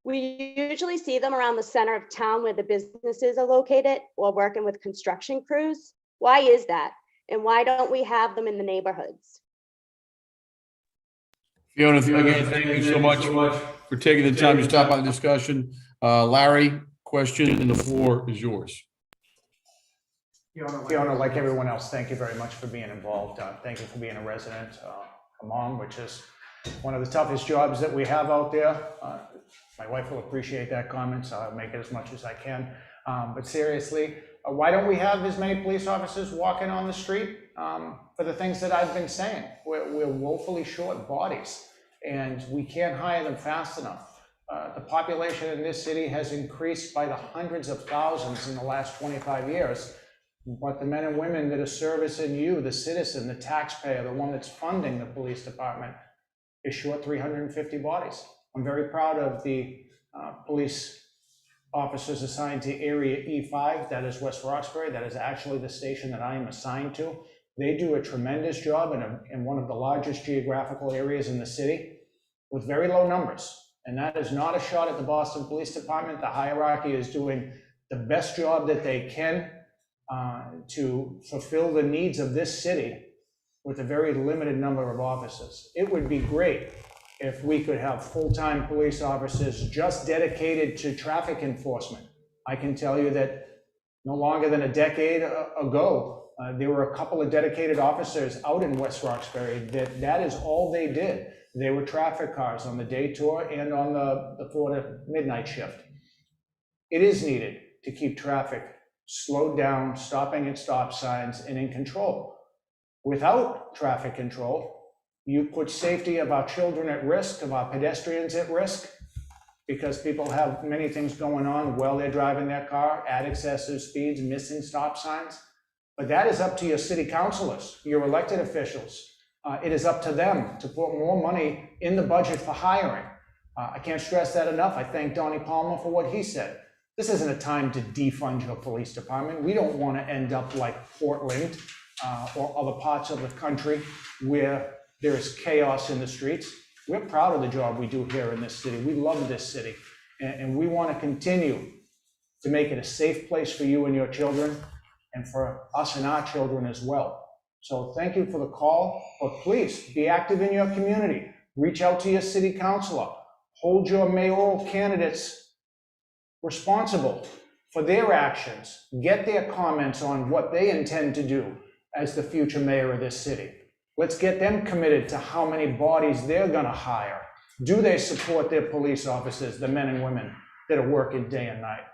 We usually see them around the center of town where the businesses are located or working with construction crews. Why is that? And why don't we have them in the neighborhoods? Fiona, again, thank you so much for taking the time to stop by the discussion. Larry, question, and the floor is yours. Fiona, like everyone else, thank you very much for being involved. Thank you for being a resident, a mom, which is one of the toughest jobs that we have out there. My wife will appreciate that comment, so I'll make it as much as I can. But seriously, why don't we have as many police officers walking on the street for the things that I've been saying? We're woefully short bodies, and we can't hire them fast enough. The population in this city has increased by the hundreds of thousands in the last 25 years. But the men and women that are servicing you, the citizen, the taxpayer, the one that's funding the police department, is short 350 bodies. I'm very proud of the police officers assigned to Area E5, that is West Roxbury. That is actually the station that I am assigned to. They do a tremendous job in one of the largest geographical areas in the city with very low numbers. And that is not a shot at the Boston Police Department. The hierarchy is doing the best job that they can to fulfill the needs of this city with a very limited number of officers. It would be great if we could have full-time police officers just dedicated to traffic enforcement. I can tell you that no longer than a decade ago, there were a couple of dedicated officers out in West Roxbury that is all they did. They were traffic cars on the day tour and on the 4 to midnight shift. It is needed to keep traffic slowed down, stopping at stop signs, and in control. Without traffic control, you put safety of our children at risk, of our pedestrians at risk, because people have many things going on while they're driving their car, at excessive speeds, missing stop signs. But that is up to your city councilors, your elected officials. It is up to them to put more money in the budget for hiring. I can't stress that enough. I thank Donnie Palmer for what he said. This isn't a time to defund your police department. We don't want to end up like Portland or other parts of the country where there is chaos in the streets. We're proud of the job we do here in this city. We love this city, and we want to continue to make it a safe place for you and your children, and for us and our children as well. So thank you for the call, but please be active in your community. Reach out to your city councilor. Hold your mayoral candidates responsible for their actions. Get their comments on what they intend to do as the future mayor of this city. Let's get them committed to how many bodies they're gonna hire. Do they support their police officers, the men and women that are working day and night?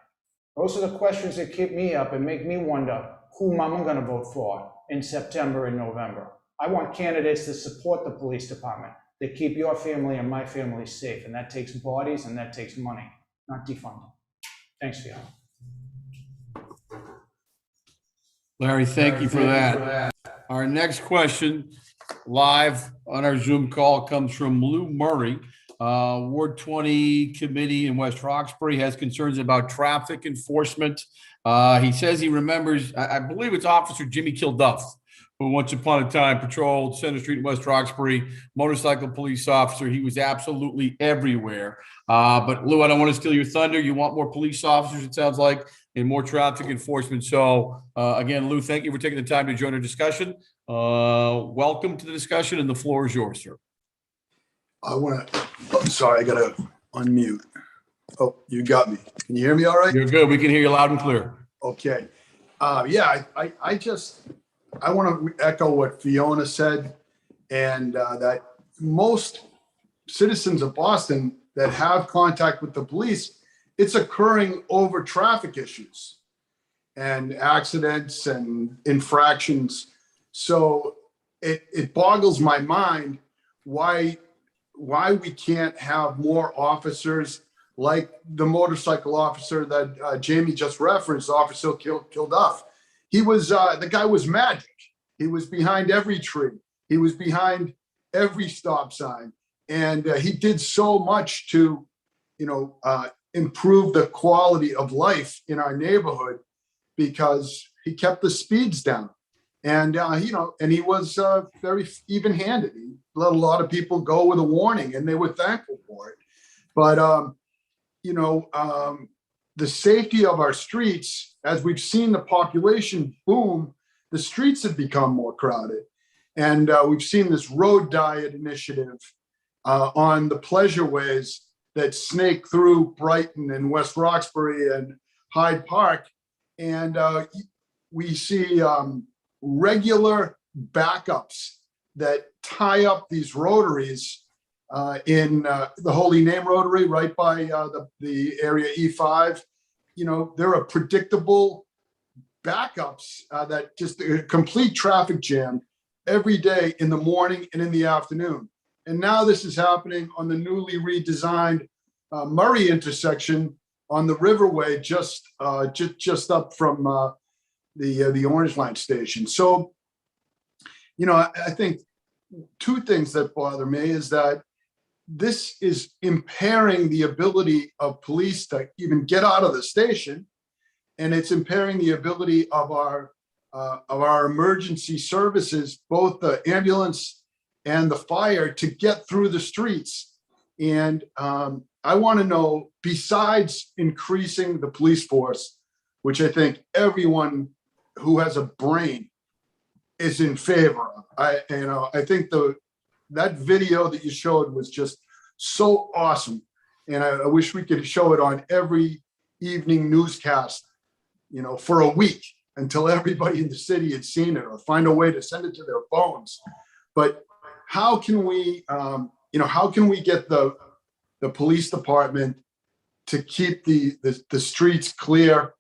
Those are the questions that keep me up and make me wonder whom I'm gonna vote for in September and November. I want candidates that support the police department, that keep your family and my family safe, and that takes bodies and that takes money, not defunding. Thanks for your help. Larry, thank you for that. Our next question, live on our Zoom call, comes from Lou Murray. Ward 20 committee in West Roxbury has concerns about traffic enforcement. He says he remembers, I believe it's Officer Jimmy Kilduff, who once upon a time patrolled Center Street in West Roxbury, motorcycle police officer. He was absolutely everywhere. But Lou, I don't want to steal your thunder. You want more police officers, it sounds like, and more traffic enforcement. So again, Lou, thank you for taking the time to join our discussion. Welcome to the discussion, and the floor is yours, sir. Sorry, I gotta unmute. Oh, you got me. Can you hear me all right? You're good. We can hear you loud and clear. Okay. Yeah, I want to echo what Fiona said, and that most citizens of Boston that have contact with the police, it's occurring over traffic issues and accidents and infractions. So it boggles my mind why we can't have more officers like the motorcycle officer that Jamie just referenced, Officer Kilduff. He was, the guy was magic. He was behind every tree. He was behind every stop sign. And he did so much to, improve the quality of life in our neighborhood because he kept the speeds down. And, and he was very even-handed. He let a lot of people go with a warning, and they were thankful for it. But, the safety of our streets, as we've seen the population boom, the streets have become more crowded. And we've seen this road diet initiative on the pleasure ways that snake through Brighton and West Roxbury and Hyde Park. And we see regular backups that tie up these rotaries in the Holy Name Rotary right by the area E5. There are predictable backups that just a complete traffic jam every day in the morning and in the afternoon. And now this is happening on the newly redesigned Murray intersection on the Riverway, just up from the Orange Line station. So, I think two things that bother me is that this is impairing the ability of police to even get out of the station, and it's impairing the ability of our emergency services, both the ambulance and the fire, to get through the streets. And I want to know, besides increasing the police force, which I think everyone who has a brain is in favor of. I think that video that you showed was just so awesome. And I wish we could show it on every evening newscast, for a week until everybody in the city had seen it, or find a way to send it to their phones. But how can we get the police department to keep the streets clear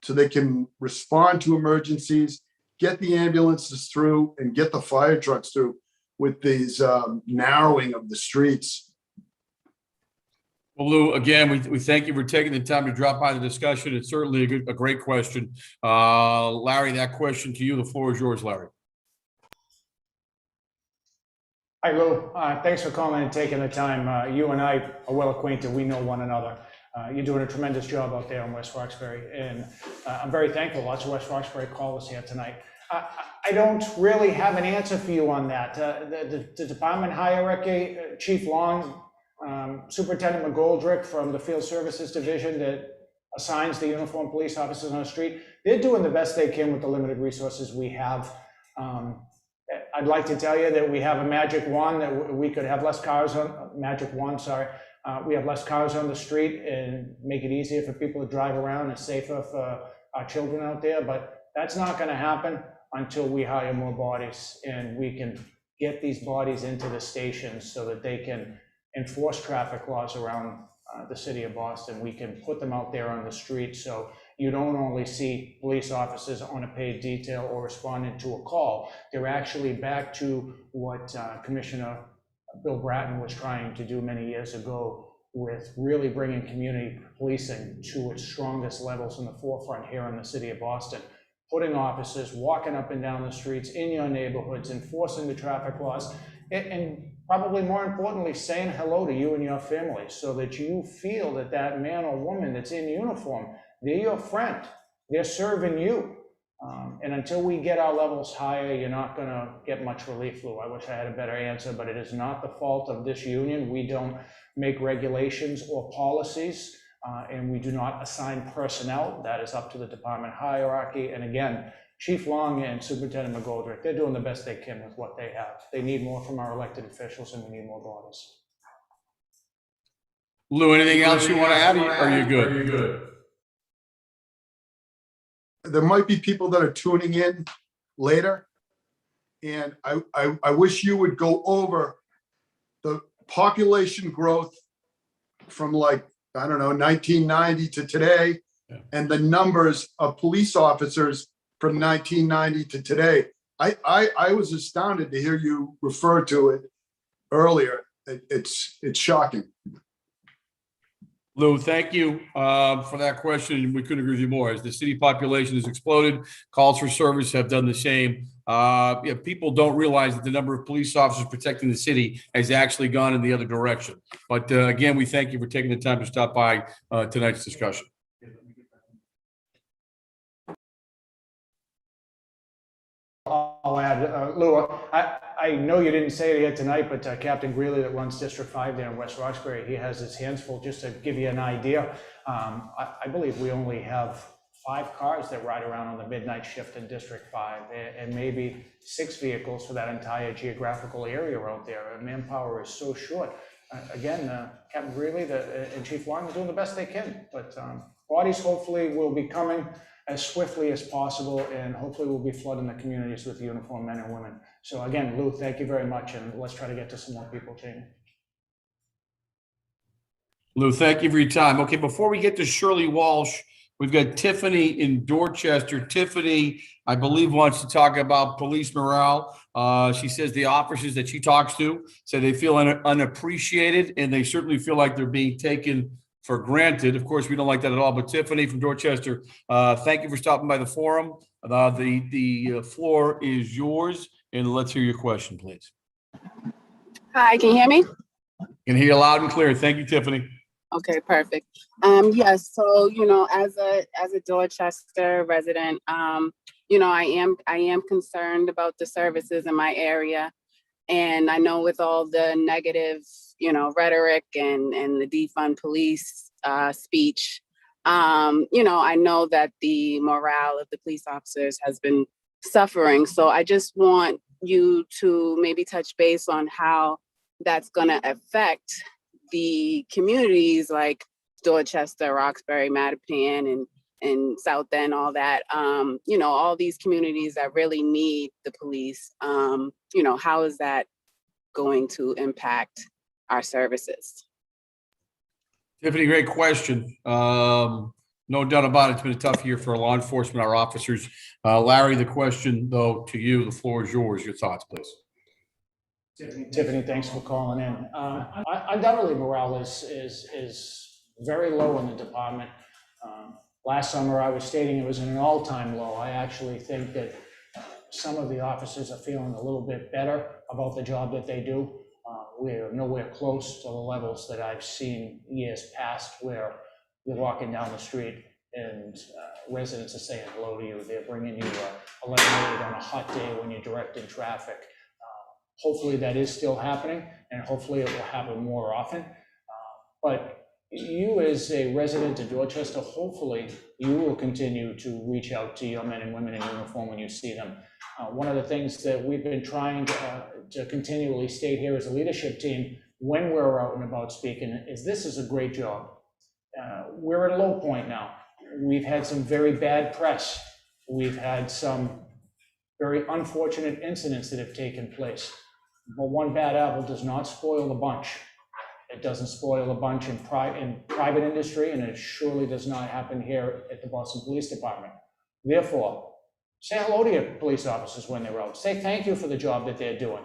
so they can respond to emergencies, get the ambulances through, and get the fire trucks through with these narrowing of the streets? Well, Lou, again, we thank you for taking the time to drop by the discussion. It's certainly a great question. Larry, that question to you, the floor is yours, Larry. Hi, Lou. Thanks for calling and taking the time. You and I are well acquainted. We know one another. You're doing a tremendous job out there in West Roxbury, and I'm very thankful. Lots of West Roxbury callers here tonight. I don't really have an answer for you on that. The department hierarchy, Chief Long, Superintendent McGoldrick from the Field Services Division that assigns the uniformed police officers on the street, they're doing the best they can with the limited resources we have. I'd like to tell you that we have a magic wand that we could have less cars on, we have less cars on the street and make it easier for people to drive around and safer for our children out there, but that's not going to happen until we hire more bodies and we can get these bodies into the stations so that they can enforce traffic laws around the city of Boston. We can put them out there on the street so you don't only see police officers on a paid detail or responding to a call. They're actually back to what Commissioner Bill Bratton was trying to do many years ago with really bringing community policing to its strongest levels in the forefront here in the city of Boston. Putting officers walking up and down the streets in your neighborhoods, enforcing the traffic laws, and probably more importantly, saying hello to you and your family so that you feel that that man or woman that's in uniform, they're your friend, they're serving you. And until we get our levels higher, you're not going to get much relief, Lou. I wish I had a better answer, but it is not the fault of this union. We don't make regulations or policies, and we do not assign personnel. That is up to the department hierarchy. And again, Chief Long and Superintendent McGoldrick, they're doing the best they can with what they have. They need more from our elected officials, and we need more bodies. Lou, anything else you want to add? Or are you good? Are you good? There might be people that are tuning in later, and I wish you would go over the population growth from, like, I don't know, 1990 to today, and the numbers of police officers from 1990 to today. I was astounded to hear you refer to it earlier. It's shocking. Lou, thank you for that question. We couldn't agree with you more. As the city population has exploded, calls for service have done the same. People don't realize that the number of police officers protecting the city has actually gone in the other direction. But again, we thank you for taking the time to stop by tonight's discussion. I'll add, Lou, I know you didn't say it here tonight, but Captain Greeley that runs District 5 there in West Roxbury, he has his hands full. Just to give you an idea, I believe we only have 5 cars that ride around on the midnight shift in District 5, and maybe 6 vehicles for that entire geographical area out there. Manpower is so short. Again, Captain Greeley and Chief Long are doing the best they can, but bodies hopefully will be coming as swiftly as possible, and hopefully we'll be flooding the communities with uniformed men and women. So again, Lou, thank you very much, and let's try to get to some more people, Jamie. Lou, thank you for your time. Okay, before we get to Shirley Walsh, we've got Tiffany in Dorchester. Tiffany, I believe, wants to talk about police morale. She says the officers that she talks to say they feel unappreciated, and they certainly feel like they're being taken for granted. Of course, we don't like that at all. But Tiffany from Dorchester, thank you for stopping by the forum. The floor is yours, and let's hear your question, please. Hi, can you hear me? Can hear you loud and clear. Thank you, Tiffany. Okay, perfect. Yes, so as a Dorchester resident, I am concerned about the services in my area, and I know with all the negative rhetoric and the defund police speech, I know that the morale of the police officers has been suffering. So I just want you to maybe touch base on how that's going to affect the communities like Dorchester, Roxbury, Mattapan, and South End, all that, all these communities that really need the police. How is that going to impact our services? Tiffany, great question. No doubt about it. It's been a tough year for law enforcement, our officers. Larry, the question, though, to you, the floor is yours. Your thoughts, please. Tiffany, thanks for calling in. Undoubtedly, morale is very low in the department. Last summer, I was stating it was an all-time low. I actually think that some of the officers are feeling a little bit better about the job that they do. We're nowhere close to the levels that I've seen years past, where you're walking down the street and residents are saying hello to you. They're bringing you a lemonade on a hot day when you're directing traffic. Hopefully that is still happening, and hopefully it will happen more often. But you, as a resident of Dorchester, hopefully you will continue to reach out to your men and women in uniform when you see them. One of the things that we've been trying to continually state here as a leadership team when we're out and about speaking is this is a great job. We're at a low point now. We've had some very bad press. We've had some very unfortunate incidents that have taken place. But one bad apple does not spoil the bunch. It doesn't spoil the bunch in private industry, and it surely does not happen here at the Boston Police Department. Therefore, say hello to your police officers when they're out. Say thank you for the job that they're doing.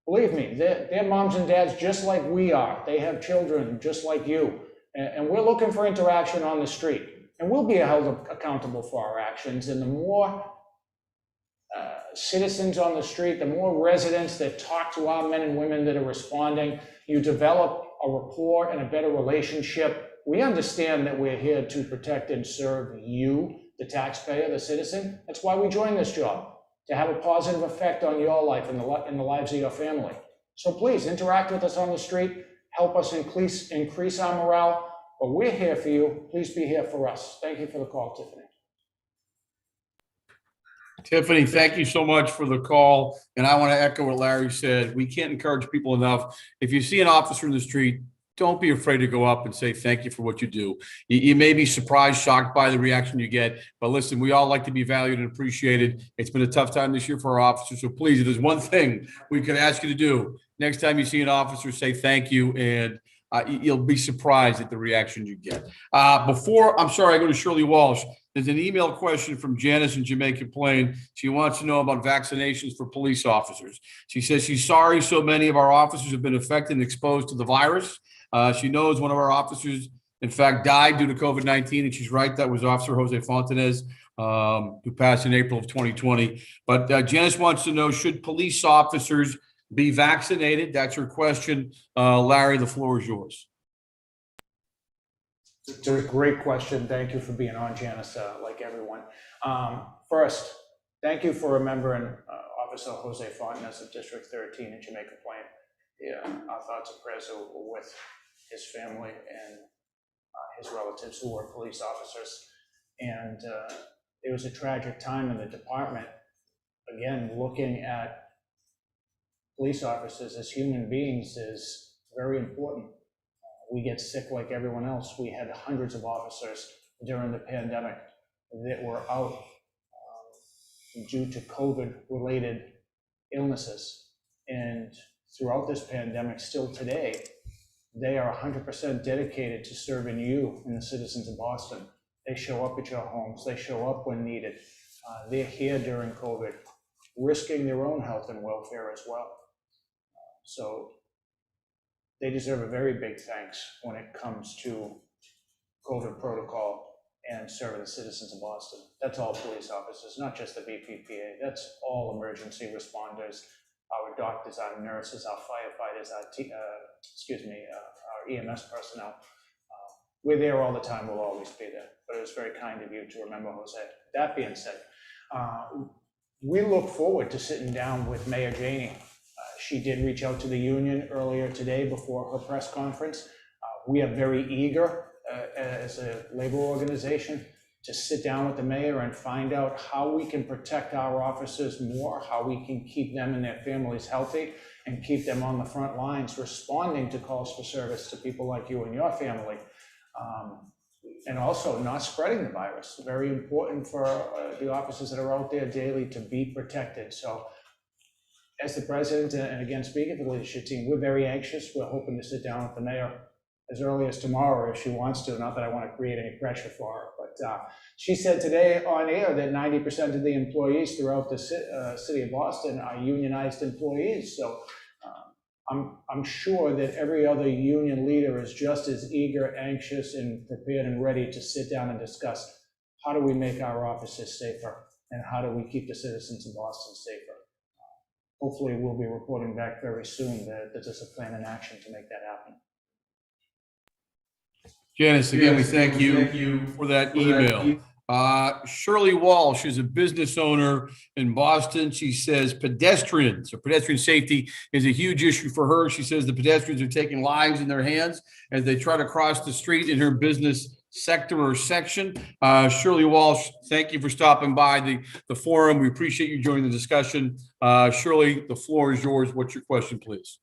Believe me, they're moms and dads just like we are. They have children just like you. And we're looking for interaction on the street. And we'll be held accountable for our actions. And the more citizens on the street, the more residents that talk to our men and women that are responding, you develop a rapport and a better relationship. We understand that we're here to protect and serve you, the taxpayer, the citizen. That's why we joined this job, to have a positive effect on your life and the lives of your family. So please interact with us on the street, help us increase our morale. But we're here for you. Please be here for us. Thank you for the call, Tiffany. Tiffany, thank you so much for the call. And I want to echo what Larry said. We can't encourage people enough. If you see an officer in the street, don't be afraid to go up and say thank you for what you do. You may be surprised, shocked by the reaction you get, but listen, we all like to be valued and appreciated. It's been a tough time this year for our officers, so please, if there's one thing we could ask you to do, next time you see an officer, say thank you, and you'll be surprised at the reaction you get. I go to Shirley Walsh. There's an email question from Janice in Jamaica Plain. She wants to know about vaccinations for police officers. She says she's sorry so many of our officers have been affected and exposed to the virus. She knows one of our officers, in fact, died due to COVID-19, and she's right, that was Officer Jose Fontanez, who passed in April of 2020. But Janice wants to know, should police officers be vaccinated? That's her question. Larry, the floor is yours. It's a great question. Thank you for being on, Janice, like everyone. First, thank you for remembering Officer Jose Fontanez of District 13 in Jamaica Plain. Yeah, our thoughts and prayers are with his family and his relatives who were police officers. And it was a tragic time in the department. Again, looking at police officers as human beings is very important. We get sick like everyone else. We had hundreds of officers during the pandemic that were out due to COVID-related illnesses. And throughout this pandemic, still today, they are 100% dedicated to serving you and the citizens of Boston. They show up at your homes. They show up when needed. They're here during COVID, risking their own health and welfare as well. So they deserve a very big thanks when it comes to COVID protocol and serving the citizens of Boston. That's all police officers, not just the BPPA. That's all emergency responders, our doctors, our nurses, our firefighters, our EMS personnel. We're there all the time. We'll always be there. But it was very kind of you to remember Jose. That being said, we look forward to sitting down with Mayor Janey. She did reach out to the union earlier today before her press conference. We are very eager as a labor organization to sit down with the mayor and find out how we can protect our officers more, how we can keep them and their families healthy and keep them on the front lines responding to calls for service to people like you and your family. And also not spreading the virus. Very important for the officers that are out there daily to be protected. So as the president, and again, speaking for the leadership team, we're very anxious. We're hoping to sit down with the mayor as early as tomorrow if she wants to. Not that I want to create any pressure for her, but she said today on air that 90% of the employees throughout the city of Boston are unionized employees. So I'm sure that every other union leader is just as eager, anxious, and prepared and ready to sit down and discuss how do we make our offices safer and how do we keep the citizens of Boston safer. Hopefully, we'll be reporting back very soon that there's a plan in action to make that happen. Janice, again, we thank you for that email. Shirley Walsh is a business owner in Boston. She says pedestrian safety is a huge issue for her. She says the pedestrians are taking lives in their hands as they try to cross the street in her business sector or section. Shirley Walsh, thank you for stopping by the forum. We appreciate you joining the discussion. Shirley, the floor is yours. What's your question, please?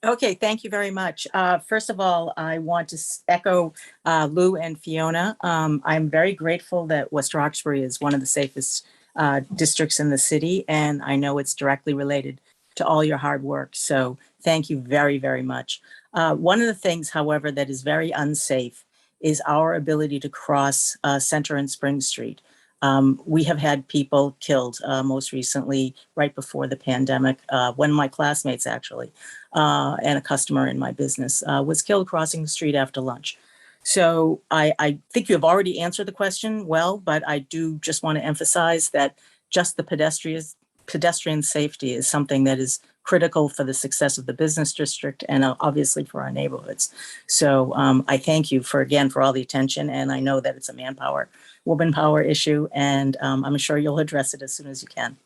Okay, thank you very much. First of all, I want to echo Lou and Fiona. I'm very grateful that West Roxbury is one of the safest districts in the city, and I know it's directly related to all your hard work. So thank you very, very much. One of the things, however, that is very unsafe is our ability to cross Center and Spring Street. We have had people killed most recently, right before the pandemic. One of my classmates, actually, and a customer in my business was killed crossing the street after lunch. So I think you have already answered the question well, but I do just want to emphasize that just the pedestrian safety is something that is critical for the success of the business district and obviously for our neighborhoods. So I thank you for all the attention, and I know that it's a woman power issue, and I'm sure you'll address it as soon as you can.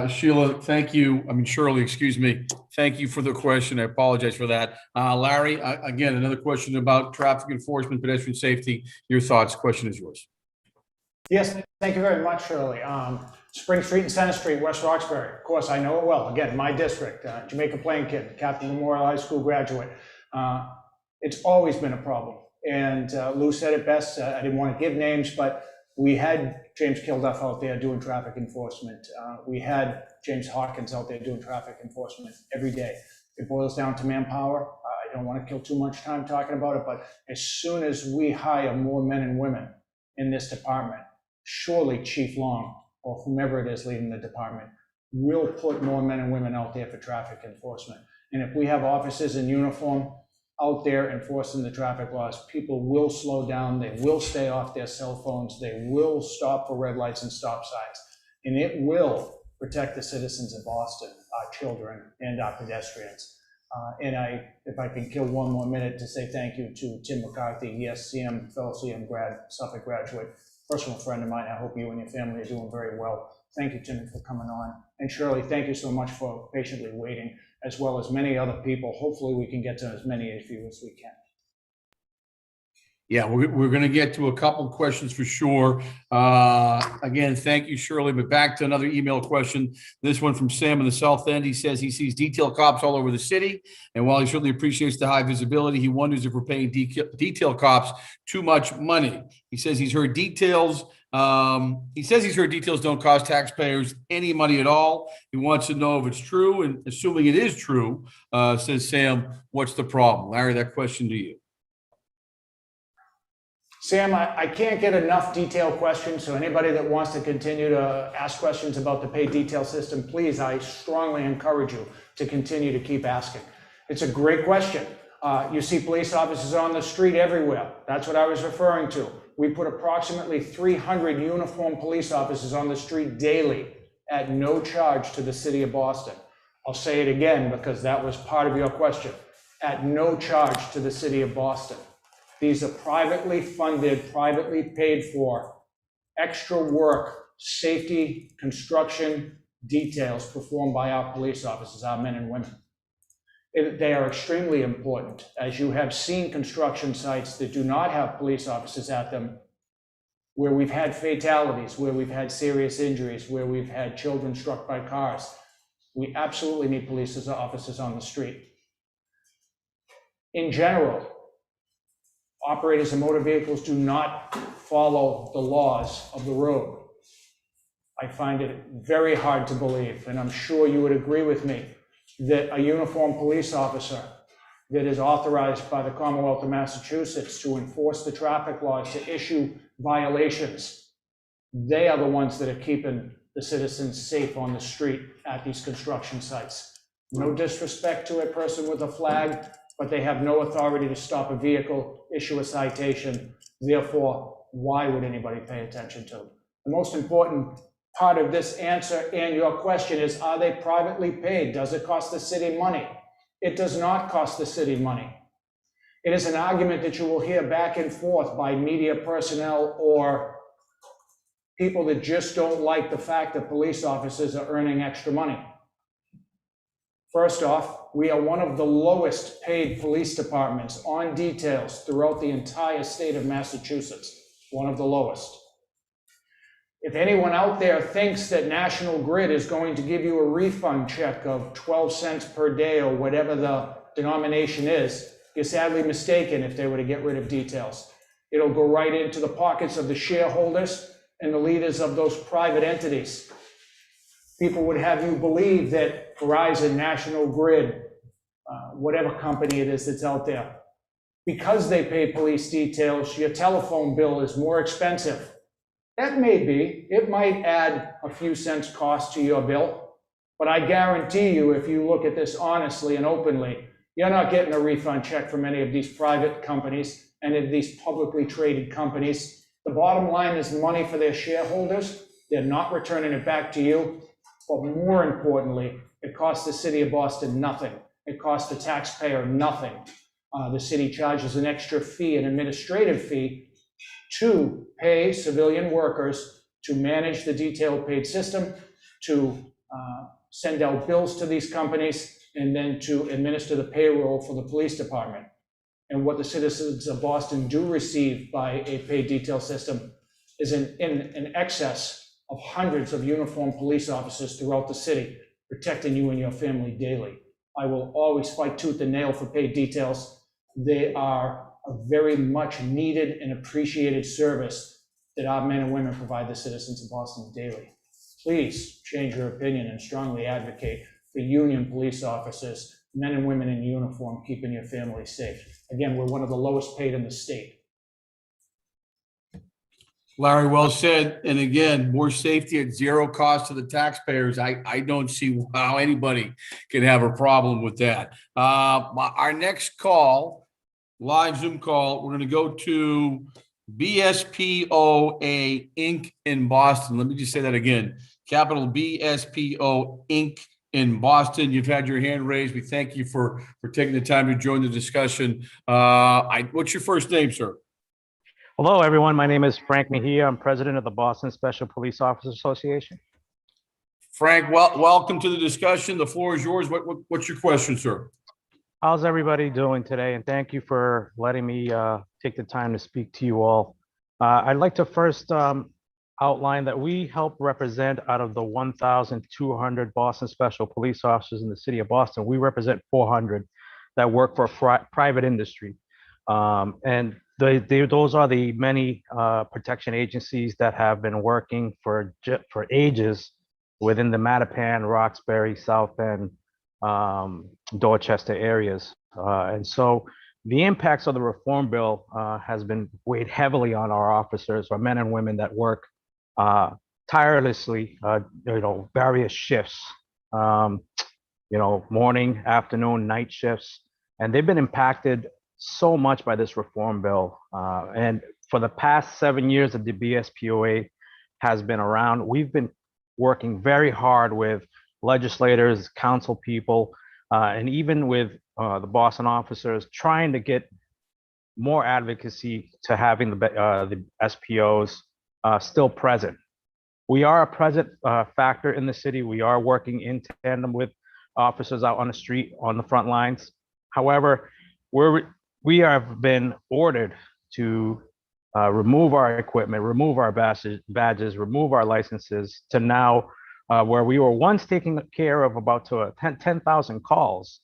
Sheila, thank you. Shirley, excuse me. Thank you for the question. I apologize for that. Larry, again, another question about traffic enforcement, pedestrian safety. Your thoughts. Question is yours. Yes, thank you very much, Shirley. Spring Street and Center Street, West Roxbury. Of course, I know it well. Again, my district, Jamaica Plain kid, Captain Memorial High School graduate. It's always been a problem. And Lou said it best. I didn't want to give names, but we had James Kilduff out there doing traffic enforcement. We had James Hawkins out there doing traffic enforcement every day. It boils down to manpower. I don't want to kill too much time talking about it, but as soon as we hire more men and women in this department, surely Chief Long or whomever it is leading the department will put more men and women out there for traffic enforcement. And if we have officers in uniform out there enforcing the traffic laws, people will slow down, they will stay off their cell phones, they will stop for red lights and stop signs, and it will protect the citizens of Boston, our children and our pedestrians. If I can kill one more minute to say thank you to Tim McCarthy, yes, fellow CM grad, Suffolk graduate, personal friend of mine. I hope you and your family are doing very well. Thank you, Tim, for coming on. And Shirley, thank you so much for patiently waiting, as well as many other people. Hopefully we can get to as many of you as we can. Yeah, we're going to get to a couple questions for sure. Again, thank you, Shirley. But back to another email question. This one from Sam in the South End. He says he sees detail cops all over the city. And while he certainly appreciates the high visibility, he wonders if we're paying detail cops too much money. He says he's heard details. Don't cost taxpayers any money at all. He wants to know if it's true. And assuming it is true, says Sam, what's the problem? Larry, that question to you. Sam, I can't get enough detailed questions, so anybody that wants to continue to ask questions about the pay detail system, please, I strongly encourage you to continue to keep asking. It's a great question. You see police officers on the street everywhere. That's what I was referring to. We put approximately 300 uniformed police officers on the street daily at no charge to the city of Boston. I'll say it again because that was part of your question. At no charge to the city of Boston. These are privately funded, privately paid for, extra work, safety, construction details performed by our police officers, our men and women. They are extremely important. As you have seen construction sites that do not have police officers at them, where we've had fatalities, where we've had serious injuries, where we've had children struck by cars, we absolutely need police officers on the street. In general, operators of motor vehicles do not follow the laws of the road. I find it very hard to believe, and I'm sure you would agree with me, that a uniformed police officer that is authorized by the Commonwealth of Massachusetts to enforce the traffic laws, to issue violations, they are the ones that are keeping the citizens safe on the street at these construction sites. No disrespect to a person with a flag, but they have no authority to stop a vehicle, issue a citation. Therefore, why would anybody pay attention to them? The most important part of this answer and your question is, are they privately paid? Does it cost the city money? It does not cost the city money. It is an argument that you will hear back and forth by media personnel or people that just don't like the fact that police officers are earning extra money. First off, we are one of the lowest paid police departments on details throughout the entire state of Massachusetts, one of the lowest. If anyone out there thinks that National Grid is going to give you a refund check of 12 cents per day or whatever the denomination is, you're sadly mistaken if they were to get rid of details. It'll go right into the pockets of the shareholders and the leaders of those private entities. People would have you believe that Verizon, National Grid, whatever company it is that's out there, because they pay police details, your telephone bill is more expensive. That may be, it might add a few cents cost to your bill, but I guarantee you, if you look at this honestly and openly, you're not getting a refund check from any of these private companies and of these publicly traded companies. The bottom line is money for their shareholders. They're not returning it back to you. But more importantly, it costs the city of Boston nothing. It costs the taxpayer nothing. The city charges an extra fee, an administrative fee, to pay civilian workers to manage the detail paid system, to send out bills to these companies, and then to administer the payroll for the police department. And what the citizens of Boston do receive by a paid detail system is in excess of hundreds of uniformed police officers throughout the city, protecting you and your family daily. I will always fight tooth and nail for paid details. They are a very much needed and appreciated service that our men and women provide the citizens of Boston daily. Please change your opinion and strongly advocate for union police officers, men and women in uniform, keeping your family safe. Again, we're one of the lowest paid in the state. Larry, well said. And again, more safety at zero cost to the taxpayers. I don't see how anybody can have a problem with that. Our next call, live Zoom call, we're going to go to BSPOA Inc. in Boston. Let me just say that again. Capital BSPO Inc. in Boston. You've had your hand raised. We thank you for taking the time to join the discussion. What's your first name, sir? Hello, everyone. My name is Frank Mejia. I'm president of the Boston Special Police Officers Association. Frank, welcome to the discussion. The floor is yours. What's your question, sir? How's everybody doing today? And thank you for letting me take the time to speak to you all. I'd like to first outline that we help represent, out of the 1,200 Boston Special Police Officers in the city of Boston, we represent 400 that work for private industry. And those are the many protection agencies that have been working for ages within the Mattapan, Roxbury, South End, Dorchester areas. And so the impacts of the reform bill has been weighed heavily on our officers, our men and women that work tirelessly, various shifts, morning, afternoon, night shifts, and they've been impacted so much by this reform bill. And for the past 7 years that the BSPOA has been around, we've been working very hard with legislators, council people, and even with the Boston officers, trying to get more advocacy to having the SPOs still present. We are a present factor in the city. We are working in tandem with officers out on the street, on the front lines. However, we have been ordered to remove our equipment, remove our badges, remove our licenses, to now where we were once taking care of about 10,000 calls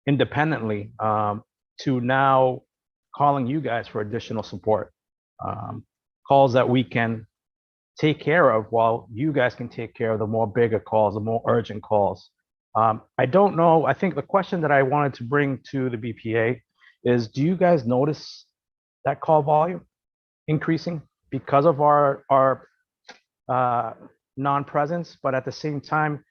independently, to now calling you guys for additional support. Calls that we can take care of while you guys can take care of the more bigger calls, the more urgent calls. I don't know, I think the question that I wanted to bring to the BPA is, do you guys notice that call volume increasing because of our non-presence, but at the same time,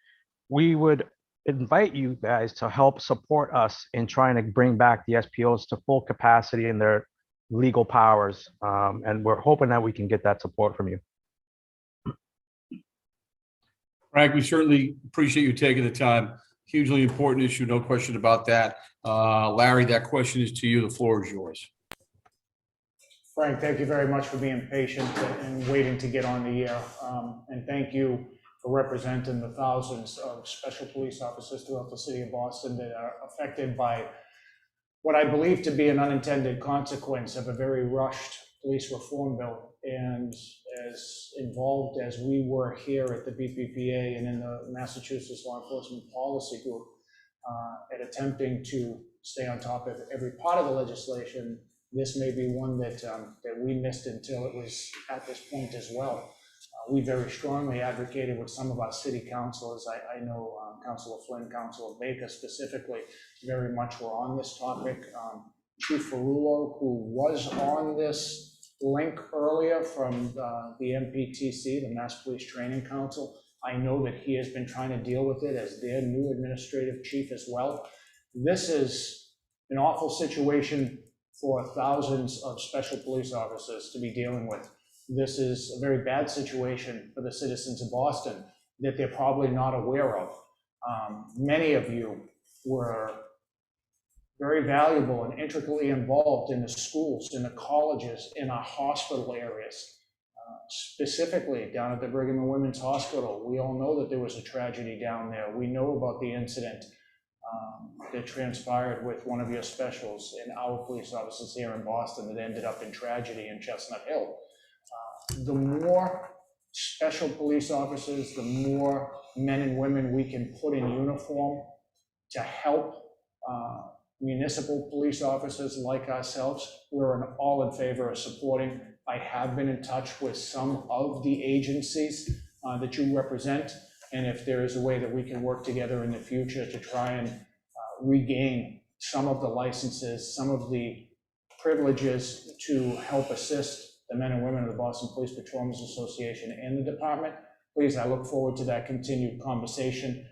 we would invite you guys to help support us in trying to bring back the SPOs to full capacity in their legal powers. And we're hoping that we can get that support from you. Frank, we certainly appreciate you taking the time. Hugely important issue, no question about that. Larry, that question is to you. The floor is yours. Frank, thank you very much for being patient and waiting to get on the air. And thank you for representing the thousands of special police officers throughout the city of Boston that are affected by what I believe to be an unintended consequence of a very rushed police reform bill. And as involved as we were here at the BPPA and in the Massachusetts Law Enforcement Policy Group at attempting to stay on top of every part of the legislation, this may be one that we missed until it was at this point as well. We very strongly advocated with some of our city councilors. I know Councilor Flynn, Councilor Baker specifically, very much were on this topic. Chief Ferrulo, who was on this link earlier from the MPTC, the Mass Police Training Council, I know that he has been trying to deal with it as their new administrative chief as well. This is an awful situation for thousands of special police officers to be dealing with. This is a very bad situation for the citizens of Boston that they're probably not aware of. Many of you were very valuable and intricately involved in the schools, in the colleges, in our hospital areas, specifically down at the Brigham and Women's Hospital. We all know that there was a tragedy down there. We know about the incident that transpired with one of your specials and our police officers here in Boston that ended up in tragedy in Chestnut Hill. The more special police officers, the more men and women we can put in uniform to help municipal police officers like ourselves, we're all in favor of supporting. I have been in touch with some of the agencies that you represent, and if there is a way that we can work together in the future to try and regain some of the licenses, some of the privileges to help assist the men and women of the Boston Police Patrolmen Association and the department, please, I look forward to that continued conversation.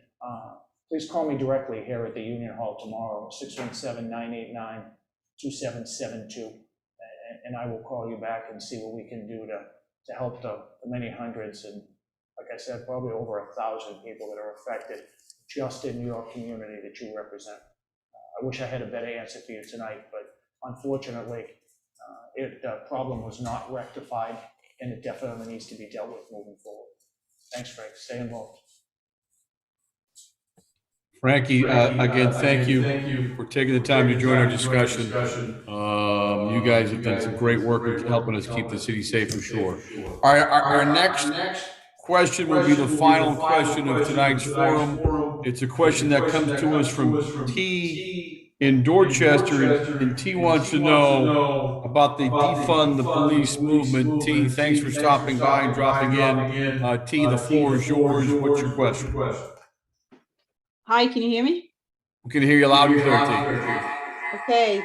Please call me directly here at the Union Hall tomorrow, 617-989-2772, and I will call you back and see what we can do to help the many hundreds, and like I said, probably over 1,000 people that are affected just in your community that you represent. I wish I had a better answer for you tonight, but unfortunately, the problem was not rectified, and it definitely needs to be dealt with moving forward. Thanks, Frank. Stay involved. Frankie, again, thank you for taking the time to join our discussion. You guys have done some great work with helping us keep the city safe for sure. Our next question will be the final question of tonight's forum. It's a question that comes to us from T in Dorchester, and T wants to know about the defund the police movement. T, thanks for stopping by and dropping in. T, the floor is yours. What's your question? Hi, can you hear me? We can hear you loud and clear, T. Okay.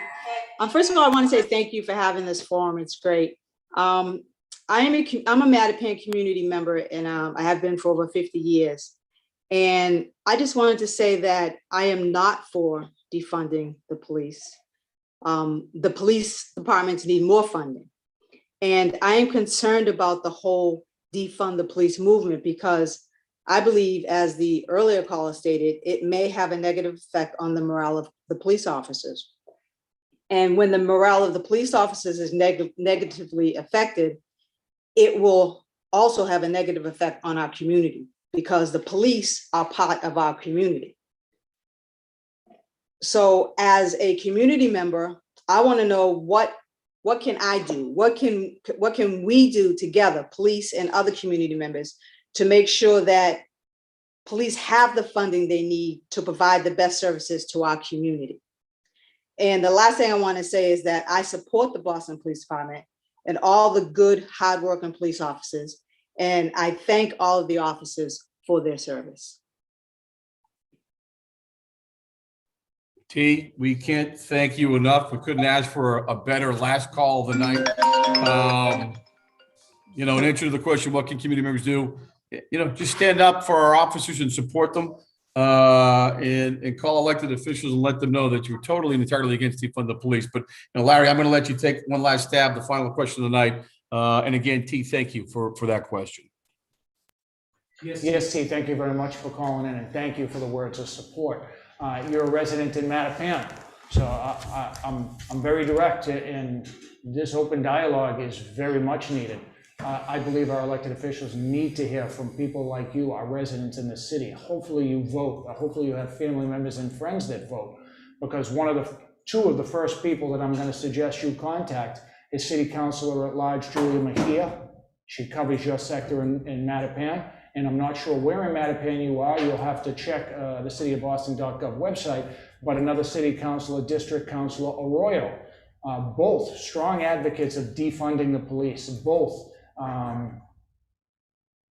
First of all, I want to say thank you for having this forum. It's great. I'm a Mattapan community member, and I have been for over 50 years. And I just wanted to say that I am not for defunding the police. The police departments need more funding. And I am concerned about the whole defund the police movement because I believe, as the earlier caller stated, it may have a negative effect on the morale of the police officers. And when the morale of the police officers is negatively affected, it will also have a negative effect on our community because the police are part of our community. So as a community member, I want to know what can I do? What can we do together, police and other community members, to make sure that police have the funding they need to provide the best services to our community? And the last thing I want to say is that I support the Boston Police Department and all the good, hardworking police officers. And I thank all of the officers for their service. T, we can't thank you enough. We couldn't ask for a better last call of the night. In answer to the question, what can community members do? just stand up for our officers and support them, and call elected officials and let them know that you're totally and entirely against defund the police. But Larry, I'm going to let you take one last stab, the final question of the night. And again, T, thank you for that question. Yes, T, thank you very much for calling in, and thank you for the words of support. You're a resident in Mattapan, so I'm very direct, and this open dialogue is very much needed. I believe our elected officials need to hear from people like you, our residents in the city. Hopefully you vote. Hopefully you have family members and friends that vote, because two of the first people that I'm going to suggest you contact is City Councilor at Large Julia Mejia. She covers your sector in Mattapan, and I'm not sure where in Mattapan you are. You'll have to check the cityofboston.gov website, but another city councilor, District Councilor Arroyo, both strong advocates of defunding the police, both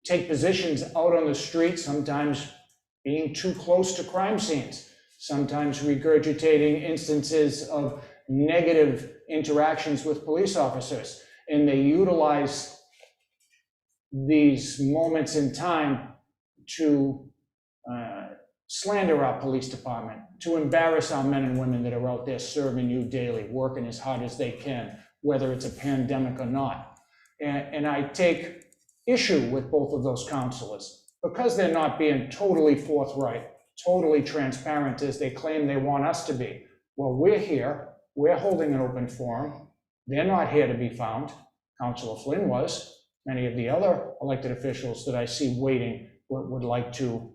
take positions out on the street, sometimes being too close to crime scenes, sometimes regurgitating instances of negative interactions with police officers. And they utilize these moments in time to slander our police department, to embarrass our men and women that are out there serving you daily, working as hard as they can, whether it's a pandemic or not. And I take issue with both of those councilors because they're not being totally forthright, totally transparent as they claim they want us to be. Well, we're here, we're holding an open forum. They're not here to be found. Councilor Flynn was. Many of the other elected officials that I see waiting would like to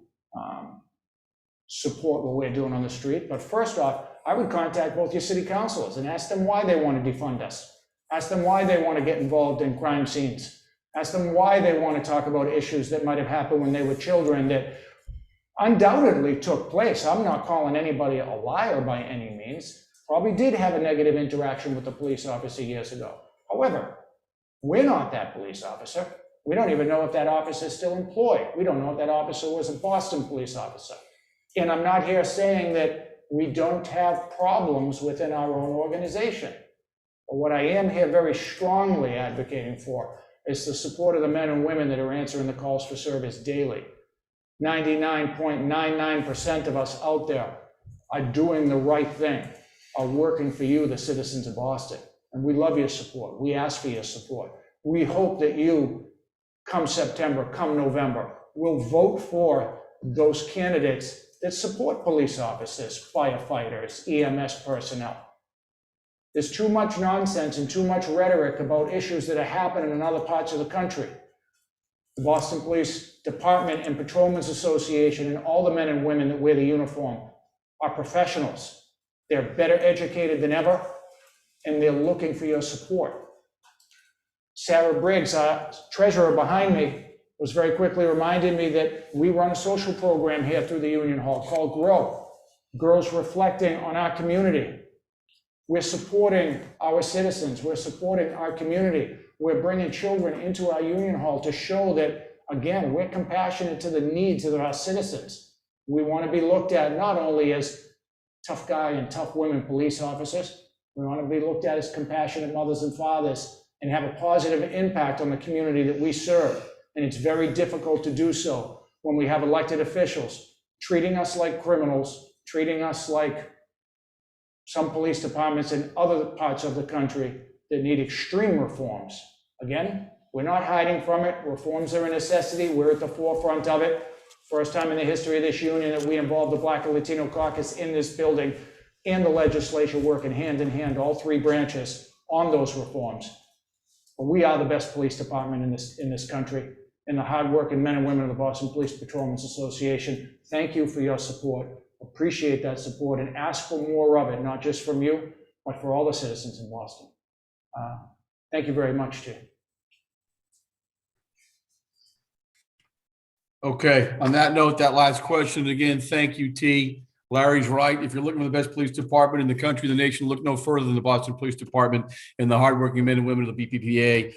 support what we're doing on the street. But first off, I would contact both your city councilors and ask them why they want to defund us. Ask them why they want to get involved in crime scenes. Ask them why they want to talk about issues that might have happened when they were children that undoubtedly took place. I'm not calling anybody a liar by any means. Probably did have a negative interaction with a police officer years ago. However, we're not that police officer. We don't even know if that officer is still employed. We don't know if that officer was a Boston police officer. And I'm not here saying that we don't have problems within our own organization. But what I am here very strongly advocating for is the support of the men and women that are answering the calls for service daily. 99.99% of us out there are doing the right thing, are working for you, the citizens of Boston. And we love your support. We ask for your support. We hope that you, come September, come November, will vote for those candidates that support police officers, firefighters, EMS personnel. There's too much nonsense and too much rhetoric about issues that are happening in other parts of the country. The Boston Police Department and Patrolmen's Association and all the men and women that wear the uniform are professionals. They're better educated than ever, and they're looking for your support. Sarah Briggs, our treasurer behind me, was very quickly reminding me that we run a social program here through the Union Hall called GROW, Girls Reflecting on Our Community. We're supporting our citizens. We're supporting our community. We're bringing children into our Union Hall to show that, again, we're compassionate to the needs of our citizens. We want to be looked at not only as tough guy and tough women police officers, we want to be looked at as compassionate mothers and fathers and have a positive impact on the community that we serve. And it's very difficult to do so when we have elected officials treating us like criminals, treating us like some police departments in other parts of the country that need extreme reforms. Again, we're not hiding from it. Reforms are a necessity. We're at the forefront of it. First time in the history of this union that we involved the Black and Latino caucus in this building and the legislature working hand in hand, all three branches, on those reforms. But we are the best police department in this country, and the hardworking men and women of the Boston Police Patrolmen's Association, thank you for your support. Appreciate that support and ask for more of it, not just from you, but for all the citizens in Boston. Thank you very much, Tim. Okay, on that note, that last question, again, thank you, T. Larry's right. If you're looking for the best police department in the country, the nation, look no further than the Boston Police Department and the hardworking men and women of the BPPA.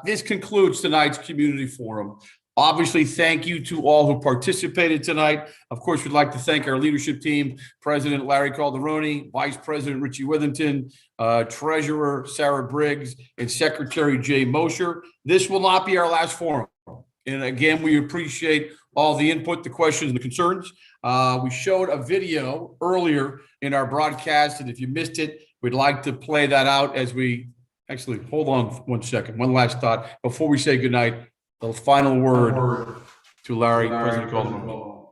This concludes tonight's community forum. Obviously, thank you to all who participated tonight. Of course, we'd like to thank our leadership team, President Larry Calderoni, Vice President Richie Withington, Treasurer Sarah Briggs, and Secretary Jay Mosher. This will not be our last forum. And again, we appreciate all the input, the questions, and the concerns. We showed a video earlier in our broadcast, and if you missed it, we'd like to play that out as we actually, hold on 1 second. One last thought before we say goodnight. The final word to Larry, President Calderon.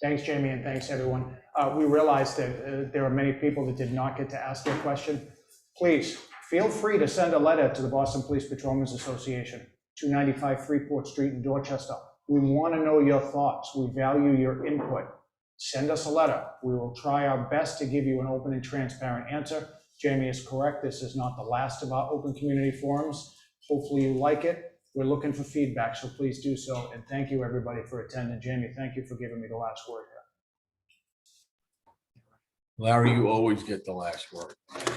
Thanks, Jamie, and thanks, everyone. We realized that there are many people that did not get to ask their question. Please feel free to send a letter to the Boston Police Patrolmen's Association, 295 Freeport Street in Dorchester. We want to know your thoughts. We value your input. Send us a letter. We will try our best to give you an open and transparent answer. Jamie is correct. This is not the last of our open community forums. Hopefully you like it. We're looking for feedback, so please do so. And thank you, everybody, for attending. Jamie, thank you for giving me the last word here. Larry, you always get the last word.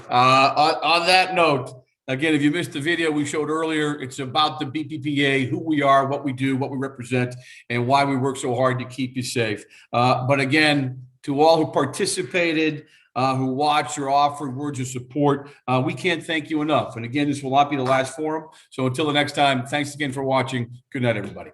On that note, again, if you missed the video we showed earlier, it's about the BPPA, who we are, what we do, what we represent, and why we work so hard to keep you safe. But again, to all who participated, who watched or offered words of support, we can't thank you enough. And again, this will not be the last forum. So until the next time, thanks again for watching. Good night, everybody.